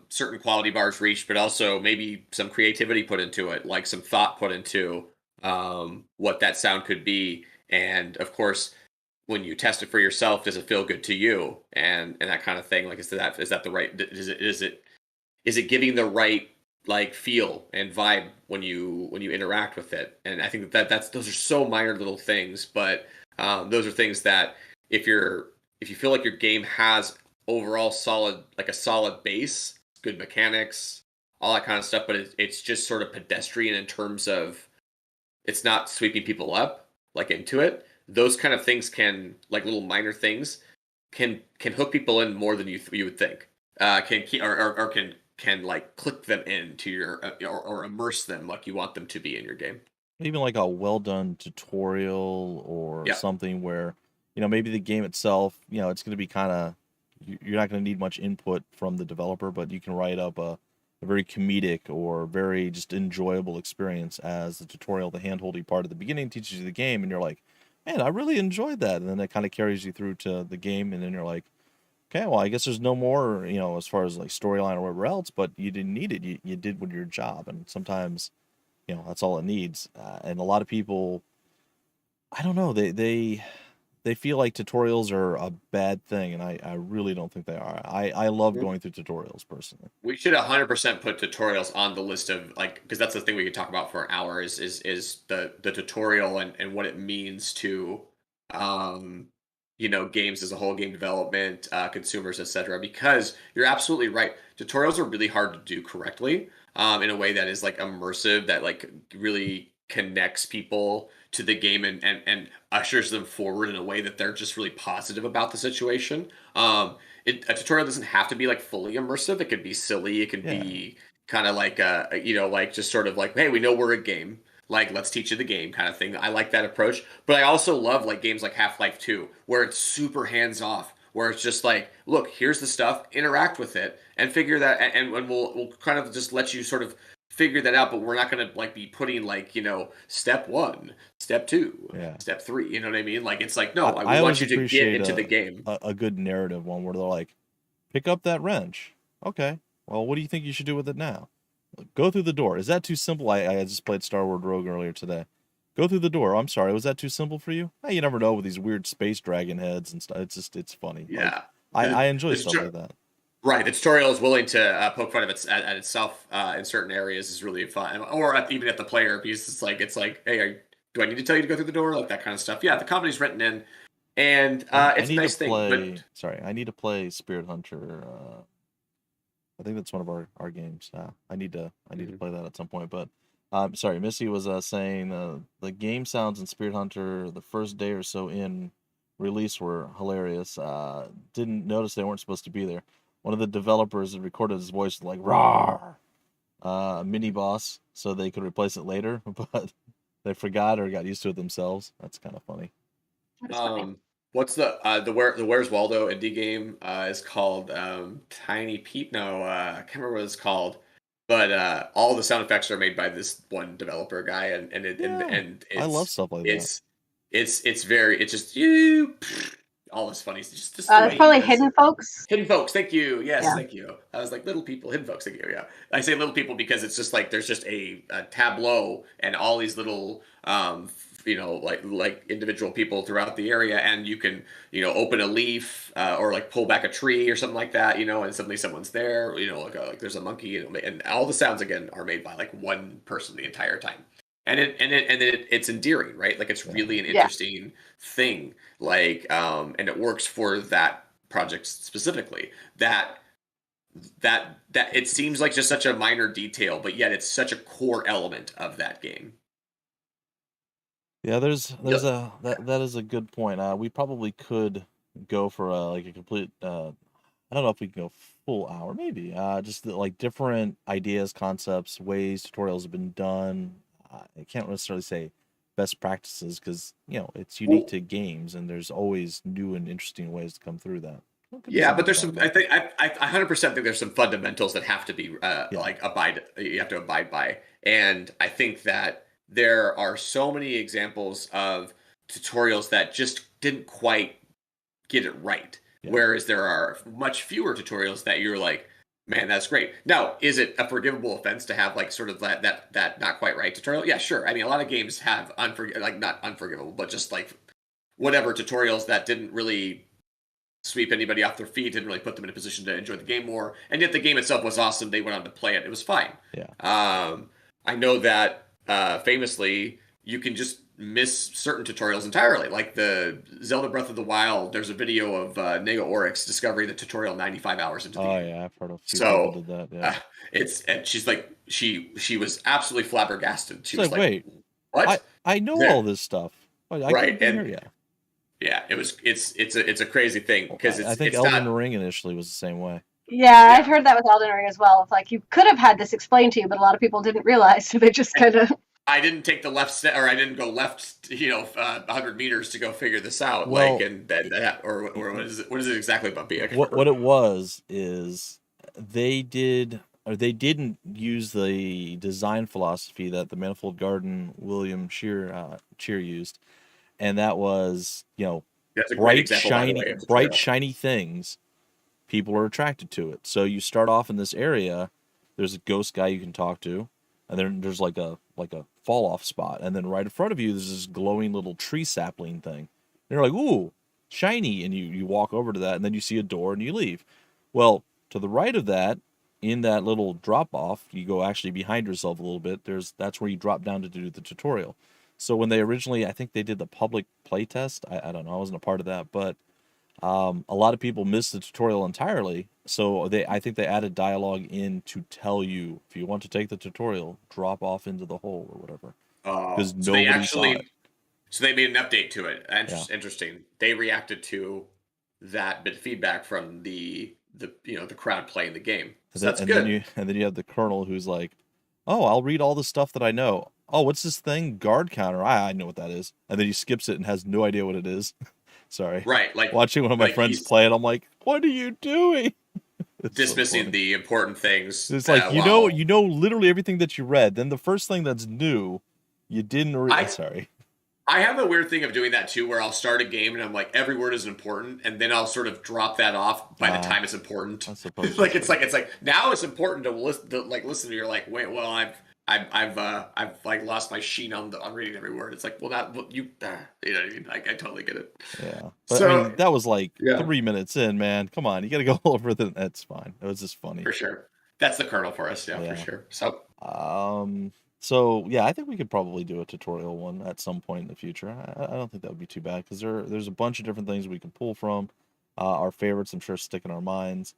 certain quality bars reached, but also maybe some creativity put into it, like some thought put into what that sound could be. And of course, when you test it for yourself, does it feel good to you, and that kind of thing? Like, is that the right, is it giving the right, like, feel and vibe when you interact with it? And I think that's those are so minor little things, but those are things that, if you feel like your game has overall solid, like a solid base, good mechanics, all that kind of stuff, but it's just sort of pedestrian in terms of it's not sweeping people up, like, into it. Those kind of things can, like, little minor things, can hook people in more than you would think. Can keep, or can, like, click them into your, or immerse them like you want them to be in your game. Even like a well done tutorial or Yeah. something where, maybe the game itself, it's going to be kind of, you're not going to need much input from the developer, but you can write up a very comedic or very just enjoyable experience as the tutorial, the hand-holding part at the beginning teaches you the game, and you're like, man, I really enjoyed that. And then it kind of carries you through to the game, and then you're like, okay, well, I guess there's no more, as far as like storyline or whatever else, but you didn't need it. You did what your job. And sometimes, that's all it needs. And a lot of people, I don't know, they feel like tutorials are a bad thing, and I really don't think they are. I love going through tutorials personally. We should 100% put tutorials on the list of, like, because that's the thing we could talk about for an hour, is the tutorial, and what it means to um games as a whole, game development, consumers, etc. Because you're absolutely right, tutorials are really hard to do correctly, in a way that is, like, immersive, that, like, really connects people to the game, and ushers them forward in a way that they're just really positive about the situation. A tutorial doesn't have to be, like, fully immersive. It could be silly. It could Yeah. be kind of like like, just sort of like, hey, we know we're a game. Like, let's teach you the game, kind of thing. I like that approach, but I also love, like, games like Half-Life 2, where it's super hands off, where it's just like, look, here's the stuff, interact with it, and figure that, and we'll kind of just let you sort of figure that out, but we're not gonna like be putting like, step 1, step 2, Yeah. step 3. You know what I mean? Like it's like, no, I we want always you to get appreciate into the game. a good narrative one where they're like, pick up that wrench. Okay. Well, what do you think you should do with it now? Go through the door. Is that too simple? I just played Star Wars Rogue earlier today. Go through the door. I'm sorry. Was that too simple for you? Hey, you never know with these weird space dragon heads and stuff. It's funny. Yeah. Like, I enjoy The stuff like that. Right, the tutorial is willing to poke fun of at itself in certain areas is really fun, or even at the player, because it's like, hey, do I need to tell you to go through the door, like that kind of stuff? Yeah, the comedy's written in, and it's a nice thing. But sorry, I need to play Spirit Hunter. I think that's one of our games. I need to play that at some point. But sorry, Missy was saying the game sounds in Spirit Hunter the first day or so in release were hilarious. Didn't notice they weren't supposed to be there. One of the developers had recorded his voice like "rawr," mini boss, so they could replace it later, but they forgot or got used to it themselves. That's kind of funny. What's the Where's Waldo indie game is called Tiny Pete? No, I can't remember what it's called. But all the sound effects are made by this one developer guy, and it's, I love stuff like that. It's just you. All this funny. It's just it's probably Hidden Folks. Hidden Folks. Thank you. Yes, yeah. Thank you. I was like Little People. Hidden Folks. Thank you. Yeah, I say Little People because it's just like there's just a tableau and all these little like individual people throughout the area, and you can open a leaf or like pull back a tree or something like that, and suddenly someone's there. Like there's a monkey, and all the sounds again are made by like one person the entire time. And it's endearing, right? Like it's really an interesting thing. Like and it works for that project specifically. That it seems like just such a minor detail, but yet it's such a core element of that game. Yeah, that is a good point. We probably could go for like a complete. I don't know if we can go full hour, maybe. Just like different ideas, concepts, ways tutorials have been done. I can't necessarily say best practices because it's unique to games, and there's always new and interesting ways to come through that. Yeah, but there's some. I think I 100% think there's some fundamentals that have to be you have to abide by, and I think that there are so many examples of tutorials that just didn't quite get it right, whereas there are much fewer tutorials that you're like, man, that's great. Now, is it a forgivable offense to have like sort of that not quite right tutorial? Yeah, sure. I mean, a lot of games have not unforgivable, but just like whatever tutorials that didn't really sweep anybody off their feet, didn't really put them in a position to enjoy the game more. And yet the game itself was awesome. They went on to play it. It was fine. Yeah. I know that famously you can just miss certain tutorials entirely. Like the Zelda Breath of the Wild, there's a video of Nego Oryx discovering the tutorial 95 hours into the game. Oh yeah, I've heard of people did that. Yeah. And she's like she was absolutely flabbergasted. She was like, wait, what? I know all this stuff. Right. And yeah, it's a crazy thing because I think Elden Ring initially was the same way. Yeah, I've heard that with Elden Ring as well. It's like you could have had this explained to you, but a lot of people didn't realize, so they just kind of. I didn't take the left step, or I didn't go left, 100 meters to go figure this out. Well, or what is it? What is it exactly, Bumpy? What it was is they didn't use the design philosophy that the Manifold Garden William Shear used, and that was bright shiny things. People are attracted to it. So you start off in this area. There's a ghost guy you can talk to, and then there's like a fall off spot, and then right in front of you there's this glowing little tree sapling thing. And you're like, ooh, shiny, and you walk over to that, and then you see a door and you leave. Well, to the right of that, in that little drop off, you go actually behind yourself a little bit. That's where you drop down to do the tutorial. So when they originally, I think they did the public play test. I don't know, I wasn't a part of that, but a lot of people missed the tutorial entirely. So I think they added dialogue in to tell you, if you want to take the tutorial, drop off into the hole or whatever. Because nobody saw it. So they made an update to it. Interesting. They reacted to that bit of feedback from the crowd playing the game. So that's good. And then you have the colonel who's like, oh, I'll read all the stuff that I know. Oh, what's this thing? Guard counter. I know what that is. And then he skips it and has no idea what it is. Sorry. Right. Like watching one of my friends play it, I'm like, what are you doing? It's so dismissing funny. the important things. It's like you know literally everything that you read. Then the first thing that's new, you didn't read. Sorry. I have a weird thing of doing that too, where I'll start a game and I'm like, every word is important, and then I'll sort of drop that off by the time it's important. I suppose. Like it's like now it's important to listen to. You're like, wait, well, I've like lost my sheen on reading every word. It's like, well, you know what I mean? I totally get it. Yeah, but I mean, that was like 3 minutes in, man. Come on, you got to go over the. That's fine. It was just funny. For sure. That's the kernel for us, for sure. So yeah, I think we could probably do a tutorial one at some point in the future. I don't think that would be too bad because there's a bunch of different things we can pull from. Our favorites, I'm sure, stick in our minds,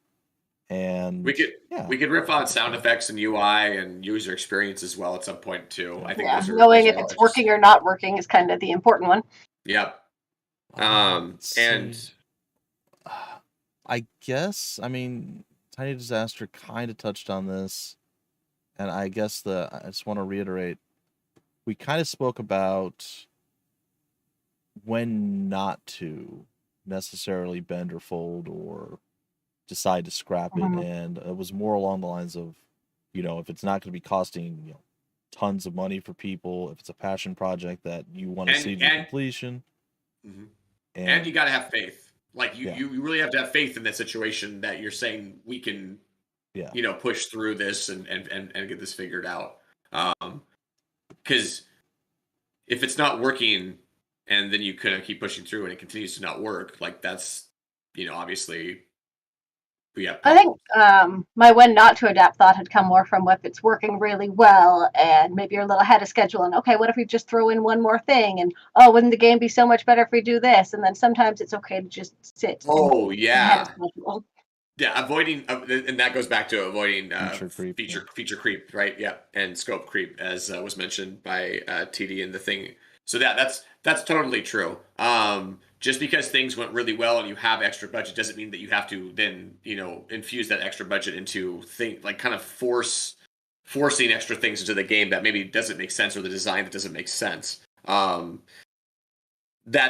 and we could riff on sound effects and UI and user experience as well at some point too. I think knowing if it's working or not working is kind of the important one. Yep. And I guess Tiny Disaster kind of touched on this. And I guess I just want to reiterate, we kind of spoke about when not to necessarily bend or fold or decide to scrap it. And it was more along the lines of, if it's not going to be costing, tons of money for people, if it's a passion project that you want to see to completion. And you got to have faith. Like you really have to have faith in that situation that you're saying we can push through this and get this figured out. Because if it's not working and then you kind of keep pushing through and it continues to not work, like that's, obviously, I think my when not to adapt thought had come more from if it's working really well and maybe you're a little ahead of schedule and okay, what if we just throw in one more thing and wouldn't the game be so much better if we do this? And then sometimes it's okay to just sit. Yeah, avoiding, and that goes back to avoiding feature creep, right? Yeah, and scope creep, as was mentioned by TD in the thing. So that's totally true. Just because things went really well and you have extra budget doesn't mean that you have to then infuse that extra budget into kind of forcing extra things into the game that maybe doesn't make sense or the design that doesn't make sense. That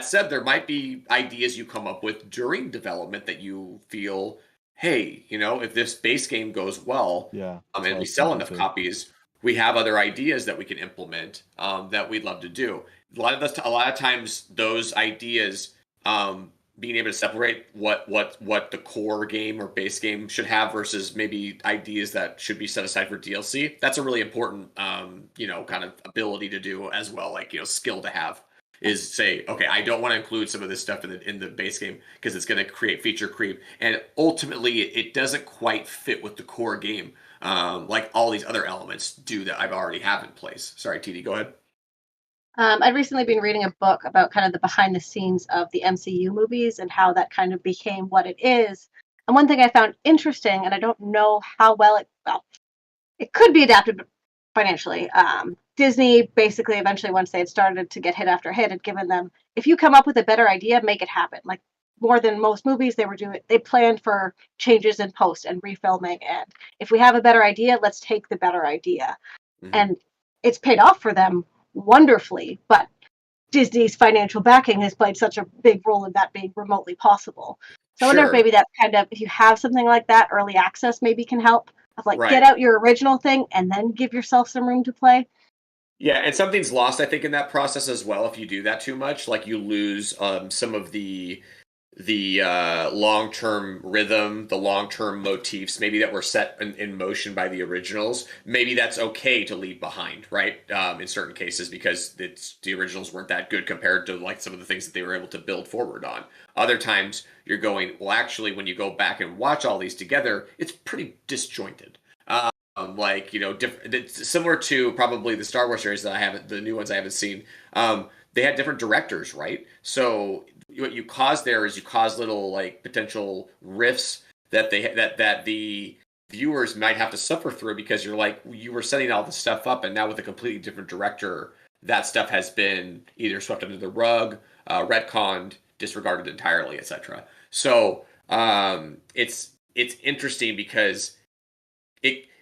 said, there might be ideas you come up with during development that you feel, hey, if this base game goes well, and we sell enough copies, we have other ideas that we can implement that we'd love to do. A lot of times, those ideas, being able to separate what the core game or base game should have versus maybe ideas that should be set aside for DLC. That's a really important, kind of ability to do as well, like skill to have. Is say, okay, I don't want to include some of this stuff in the base game because it's going to create feature creep, and ultimately it doesn't quite fit with the core game, like all these other elements do that I've already have in place. Sorry, TD, go ahead. I've recently been reading a book about kind of the behind the scenes of the MCU movies and how that kind of became what it is. And one thing I found interesting, and I don't know how well it could be adapted financially. Disney basically eventually, once they had started to get hit after hit, had given them, if you come up with a better idea, make it happen. Like more than most movies, they planned for changes in post and refilming. And if we have a better idea, let's take the better idea. And it's paid off for them wonderfully, but Disney's financial backing has played such a big role in that being remotely possible. So I wonder if maybe that kind of, if you have something like that, early access maybe can help. Of get out your original thing and then give yourself some room to play. Yeah, and something's lost, I think, in that process as well. If you do that too much, like you lose some of the long-term rhythm, the long-term motifs, maybe that were set in motion by the originals. Maybe that's okay to leave behind, right? In certain cases, because the originals weren't that good compared to like some of the things that they were able to build forward on. Other times, you're going, well, actually, when you go back and watch all these together, it's pretty disjointed. Different. It's similar to probably the Star Wars series the new ones I haven't seen. They had different directors, right? So what you cause there is you cause little like potential rifts that the viewers might have to suffer through because you were setting all this stuff up, and now with a completely different director, that stuff has been either swept under the rug, retconned, disregarded entirely, etc. So it's interesting because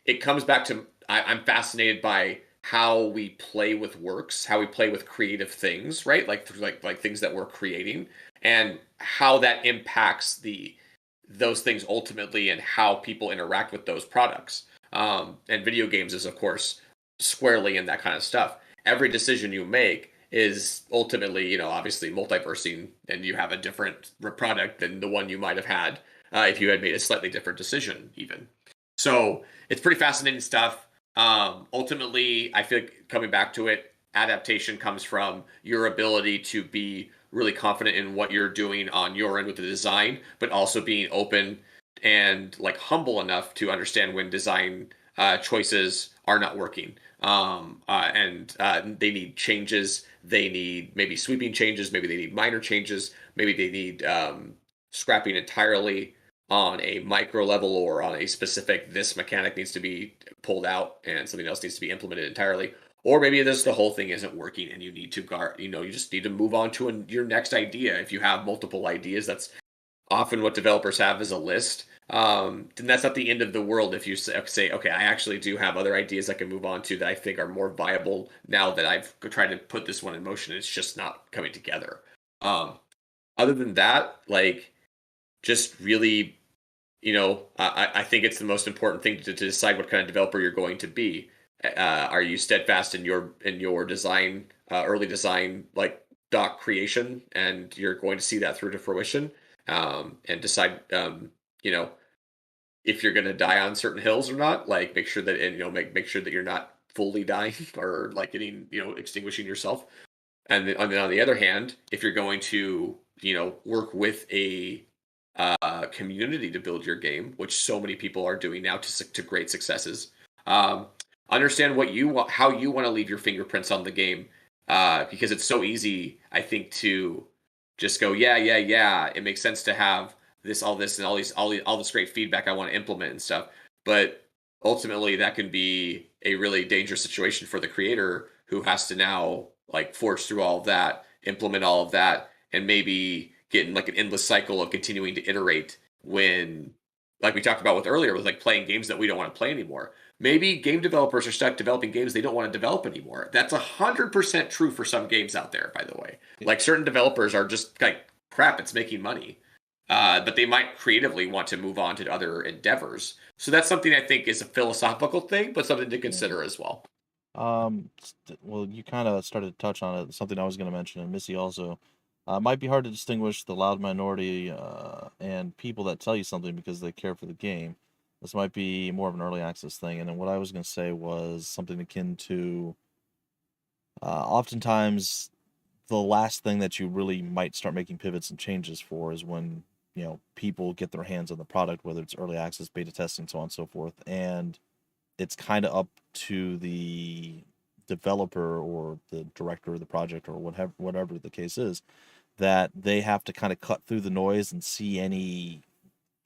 it comes back to I'm fascinated by how we play with works, how we play with creative things, right? Like things that we're creating, and how that impacts those things ultimately and how people interact with those products. And video games is, of course, squarely in that kind of stuff. Every decision you make is ultimately, obviously multiversing, and you have a different product than the one you might have had if you had made a slightly different decision, even. So it's pretty fascinating stuff. Ultimately, I feel like coming back to it, adaptation comes from your ability to be really confident in what you're doing on your end with the design, but also being open and like humble enough to understand when design choices are not working. And they need changes. They need maybe sweeping changes. Maybe they need minor changes. Maybe they need scrapping entirely on a micro level, or on a specific, this mechanic needs to be pulled out and something else needs to be implemented entirely. Or maybe this the whole thing isn't working and you need to you just need to move on to your next idea. If you have multiple ideas, that's often what developers have is a list. Then that's not the end of the world if you say, okay, I actually do have other ideas I can move on to that I think are more viable now that I've tried to put this one in motion. It's just not coming together. Other than that, like, just really, I think it's the most important thing to decide what kind of developer you're going to be. Are you steadfast in your design, early design, like doc creation, and you're going to see that through to fruition, and decide, if you're going to die on certain hills or not. Like, make sure that, and make sure that you're not fully dying or like getting, extinguishing yourself. And then on the other hand, if you're going to, work with a community to build your game, which so many people are doing now to great successes. Understand what you want, how you want to leave your fingerprints on the game, because it's so easy, I think, to just go, yeah, it makes sense to have all this, and all this great feedback I want to implement and stuff. But ultimately, that can be a really dangerous situation for the creator, who has to now like force through all of that, implement all of that, and maybe get in like an endless cycle of continuing to iterate when, like we talked about with earlier, with like playing games that we don't want to play anymore. Maybe game developers are stuck developing games they don't want to develop anymore. That's 100% true for some games out there, by the way. Like, certain developers are just like, crap, it's making money. But they might creatively want to move on to other endeavors. So that's something I think is a philosophical thing, but something to consider as well. Well, you kind of started to touch on it. Something I was going to mention, and Missy also. Might be hard to distinguish the loud minority and people that tell you something because they care for the game. This might be more of an early access thing. And then what I was going to say was something akin to oftentimes the last thing that you really might start making pivots and changes for is when, people get their hands on the product, whether it's early access, beta testing, so on and so forth. And it's kind of up to the developer or the director of the project or whatever the case is, that they have to kind of cut through the noise and see any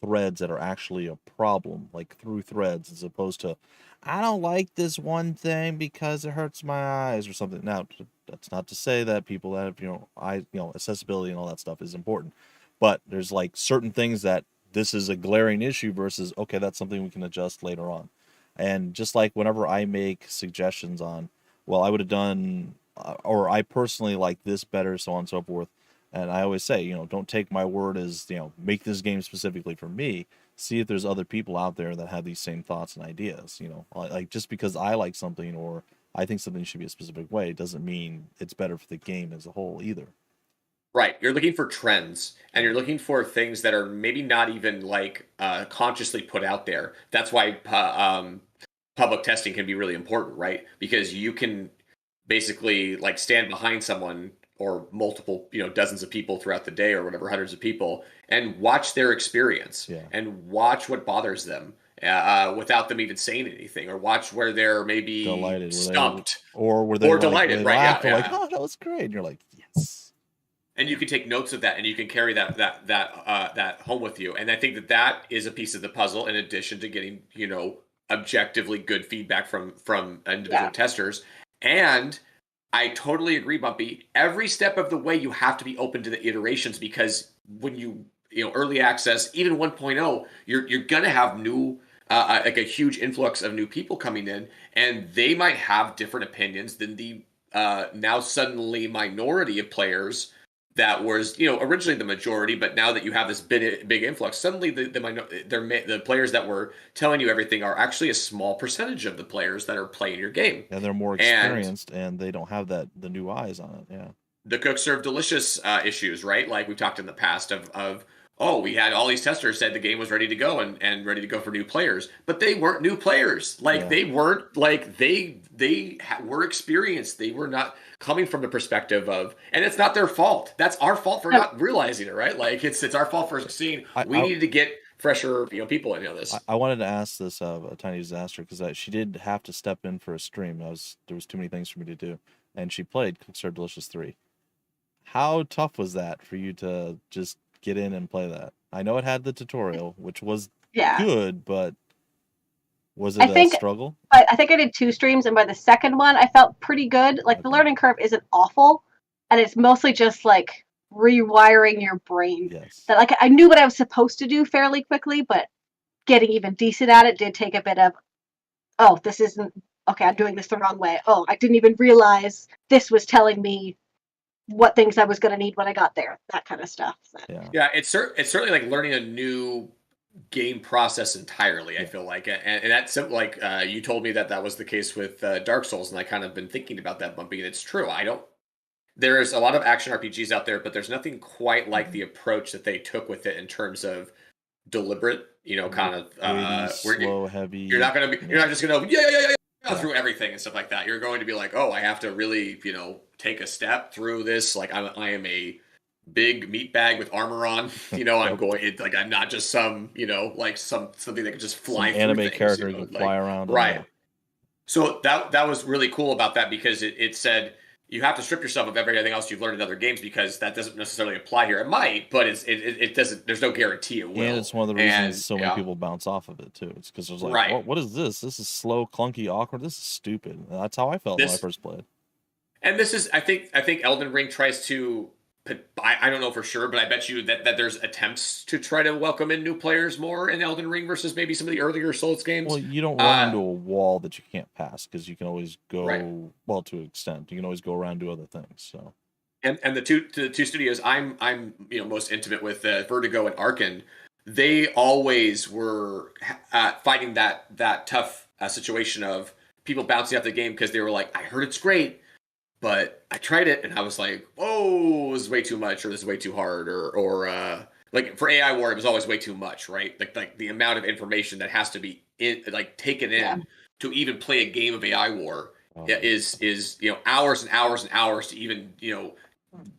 threads that are actually a problem, like through threads, as opposed to, I don't like this one thing because it hurts my eyes or something. Now, that's not to say that people that have, accessibility and all that stuff is important, but there's like certain things that this is a glaring issue versus, okay, that's something we can adjust later on. And just like whenever I make suggestions on, well, I would have done, or I personally like this better, so on and so forth. And I always say, don't take my word as, make this game specifically for me. See if there's other people out there that have these same thoughts and ideas. Like just because I like something or I think something should be a specific way doesn't mean it's better for the game as a whole either. Right. You're looking for trends, and you're looking for things that are maybe not even like consciously put out there. That's why public testing can be really important, right? Because you can basically like stand behind someone or multiple, dozens of people throughout the day or whatever, hundreds of people, and watch their experience, and watch what bothers them without them even saying anything, or watch where they're maybe delighted, stumped or delighted, they right? laugh, Yeah, like, oh, that was great. And you're like, yes. And you can take notes of that, and you can carry that home with you. And I think that is a piece of the puzzle, in addition to getting objectively good feedback from individual testers. And I totally agree, Bumpy. Every step of the way, you have to be open to the iterations, because when you early access, even 1.0, you're gonna have new like a huge influx of new people coming in, and they might have different opinions than the now suddenly minority of players that was, originally the majority, but now that you have this big influx, suddenly the players that were telling you everything are actually a small percentage of the players that are playing your game. Yeah, they're more And experienced, and they don't have the new eyes on it. Yeah. the cook serve delicious issues, right? Like we've talked in the past of oh, we had all these testers said the game was ready to go and ready to go for new players, but they weren't new players. Like Yeah. they weren't like they were experienced. They were not coming from the perspective of, and it's not their fault. That's our fault for not realizing it, right? Like it's our fault for seeing we needed to get fresher people in this. I wanted to ask this of a tiny disaster because she did have to step in for a stream. There was too many things for me to do, and she played Cook Serve Delicious 3. How tough was that for you to just get in and play that? I know it had the tutorial, which was good, but was it a struggle? I think I did 2 streams, and by the second one, I felt pretty good. Like the learning curve isn't awful, and it's mostly just like rewiring your brain. Yes. That like I knew what I was supposed to do fairly quickly, but getting even decent at it did take a bit of, oh, this isn't okay. I'm doing this the wrong way. Oh, I didn't even realize this was telling me what things I was going to need when I got there. That kind of stuff. Yeah, it's certainly like learning a new game process entirely. I feel like, and that's like you told me that was the case with Dark Souls, and I kind of been thinking about that, Bumpy, and it's true. There's a lot of action RPGs out there, but there's nothing quite like the approach that they took with it in terms of deliberate, kind of slow, heavy. You're not just gonna through everything and stuff like that. You're going to be like, oh, I have to really, take a step through this. Like I am a big meat bag with armor on. I'm going like I'm not just some, like something that can just fly through anime things, character can fly around. Right. So that was really cool about that because it said you have to strip yourself of everything else you've learned in other games because that doesn't necessarily apply here. It might, but it doesn't. There's no guarantee it will. And it's one of the reasons so many people bounce off of it too. It's because there's like, what is this? This is slow, clunky, awkward. This is stupid. And that's how I felt when I first played. And this is, I think Elden Ring tries to. I don't know for sure, but I bet you that there's attempts to try to welcome in new players more in Elden Ring versus maybe some of the earlier Souls games. Well, you don't run into a wall that you can't pass because you can always go well to an extent. You can always go around and do other things. So, and the two studios I'm most intimate with, Vertigo and Arcen, they always were fighting that tough situation of people bouncing off the game because they were like, I heard it's great. But I tried it and I was like, "Oh, this is way too much, or this is way too hard, or like for AI War, it was always way too much, right? Like the amount of information that has to be taken in to even play a game of AI War is hours and hours and hours to even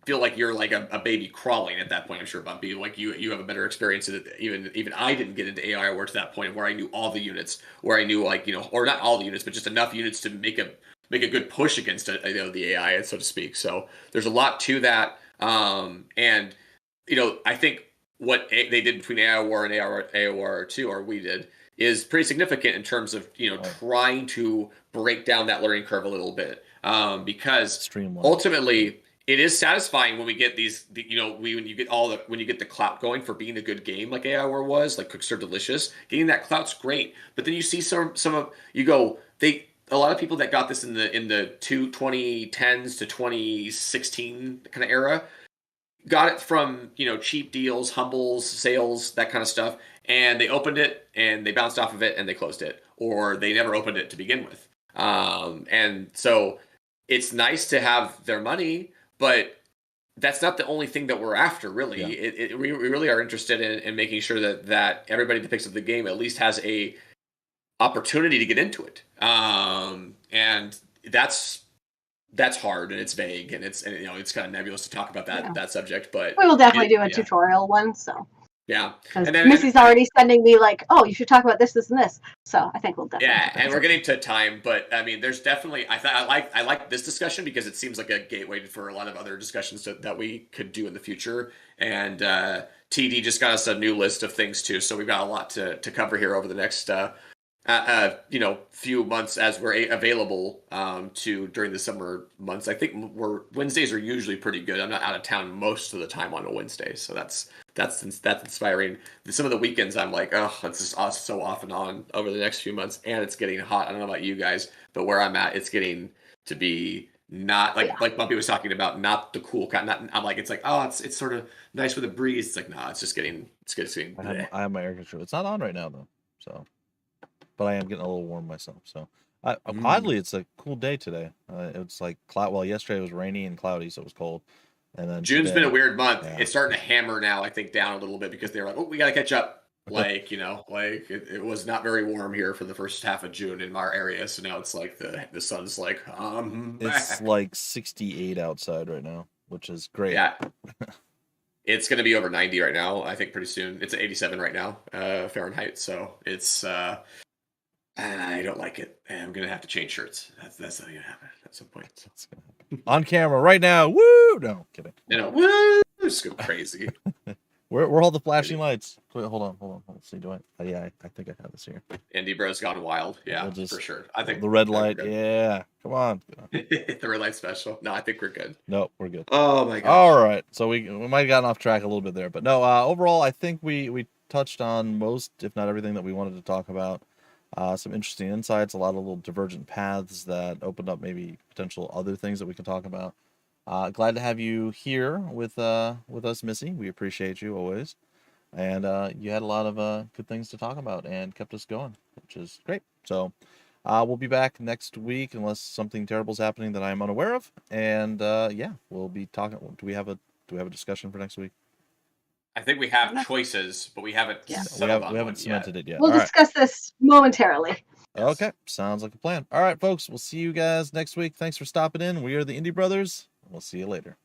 feel like you're like a baby crawling at that point. I'm sure, Bumpy, like you have a better experience in it. Even I didn't get into AI War to that point where I knew all the units, where I knew or not all the units, but just enough units to make a good push against the AI, so to speak. So there's a lot to that. And I think what they did between AI War and AOR 2, or we did, is pretty significant in terms of trying to break down that learning curve a little bit. Because ultimately it is satisfying when we get these, when you get the clout going for being a good game like AI War was, like Cook Serve Delicious, getting that clout's great. But then you see some of a lot of people that got this in the 2010s to 2016 kind of era got it from cheap deals, humbles, sales, that kind of stuff, and they opened it and they bounced off of it and they closed it, or they never opened it to begin with. And so it's nice to have their money, but that's not the only thing that we're after, really. Yeah. We really are interested in making sure that everybody that picks up the game at least has a opportunity to get into it, and that's hard and it's vague and it's kind of nebulous to talk about that subject. But we will definitely do a tutorial one. So and then Missy's already sending me like, oh, you should talk about this, and this. So I think we'll definitely. And we're getting to time, but I mean, there's definitely I like this discussion because it seems like a gateway for a lot of other discussions that we could do in the future. And TD just got us a new list of things too, so we've got a lot to cover here over the next. Few months as we're available during the summer months. I think Wednesdays are usually pretty good. I'm not out of town most of the time on a Wednesday, so that's inspiring. Some of the weekends I'm like, oh, it's just so off and on over the next few months, and it's getting hot. I don't know about you guys, but where I'm at, it's getting to be Not like Yeah. like Bumpy was talking about, not the cool kind. Not, I'm like, it's like, oh, it's sort of nice with a breeze. It's like, nah, it's getting bleh. I have my air conditioner. It's not on right now though, so. But I am getting a little warm myself. So, oddly, it's a cool day today. It's like cloud. Well, yesterday it was rainy and cloudy, so it was cold. And then June's today, been a weird month. yeah. It's starting to hammer now, I think, down a little bit because they're like, oh, we got to catch up. Like, like it was not very warm here for the first half of June in our area. So now it's like the sun's like, It's like 68 outside right now, which is great. Yeah. It's going to be over 90 right now, I think, pretty soon. It's at 87 right now, Fahrenheit. So it's, I don't like it. I'm going to have to change shirts. That's not going to happen at some point. That's gonna happen. On camera right now. Woo! No, kidding. Woo! Just go crazy. Where are all the flashing lights? Wait, hold on. Let's see. Do I? Yeah, I think I have this here. Indie Bros gone wild. Yeah, for sure. I think the red light. Yeah, come on. The red light special. No, I think we're good. No, we're good. Oh my god. All right. So we might have gotten off track a little bit there, but no. Overall, I think we touched on most, if not everything, that we wanted to talk about. Some interesting insights, a lot of little divergent paths that opened up maybe potential other things that we can talk about. Glad to have you here with us, Missy. We appreciate you always, and you had a lot of good things to talk about and kept us going, which is great. So we'll be back next week unless something terrible is happening that I am unaware of, and yeah, we'll be talking. Do we have a discussion for next week? I think we have choices, but we haven't. Yeah. We haven't cemented it yet. We'll discuss this momentarily. Yes. Okay, sounds like a plan. All right, folks, we'll see you guys next week. Thanks for stopping in. We are the Indie Brothers. We'll see you later.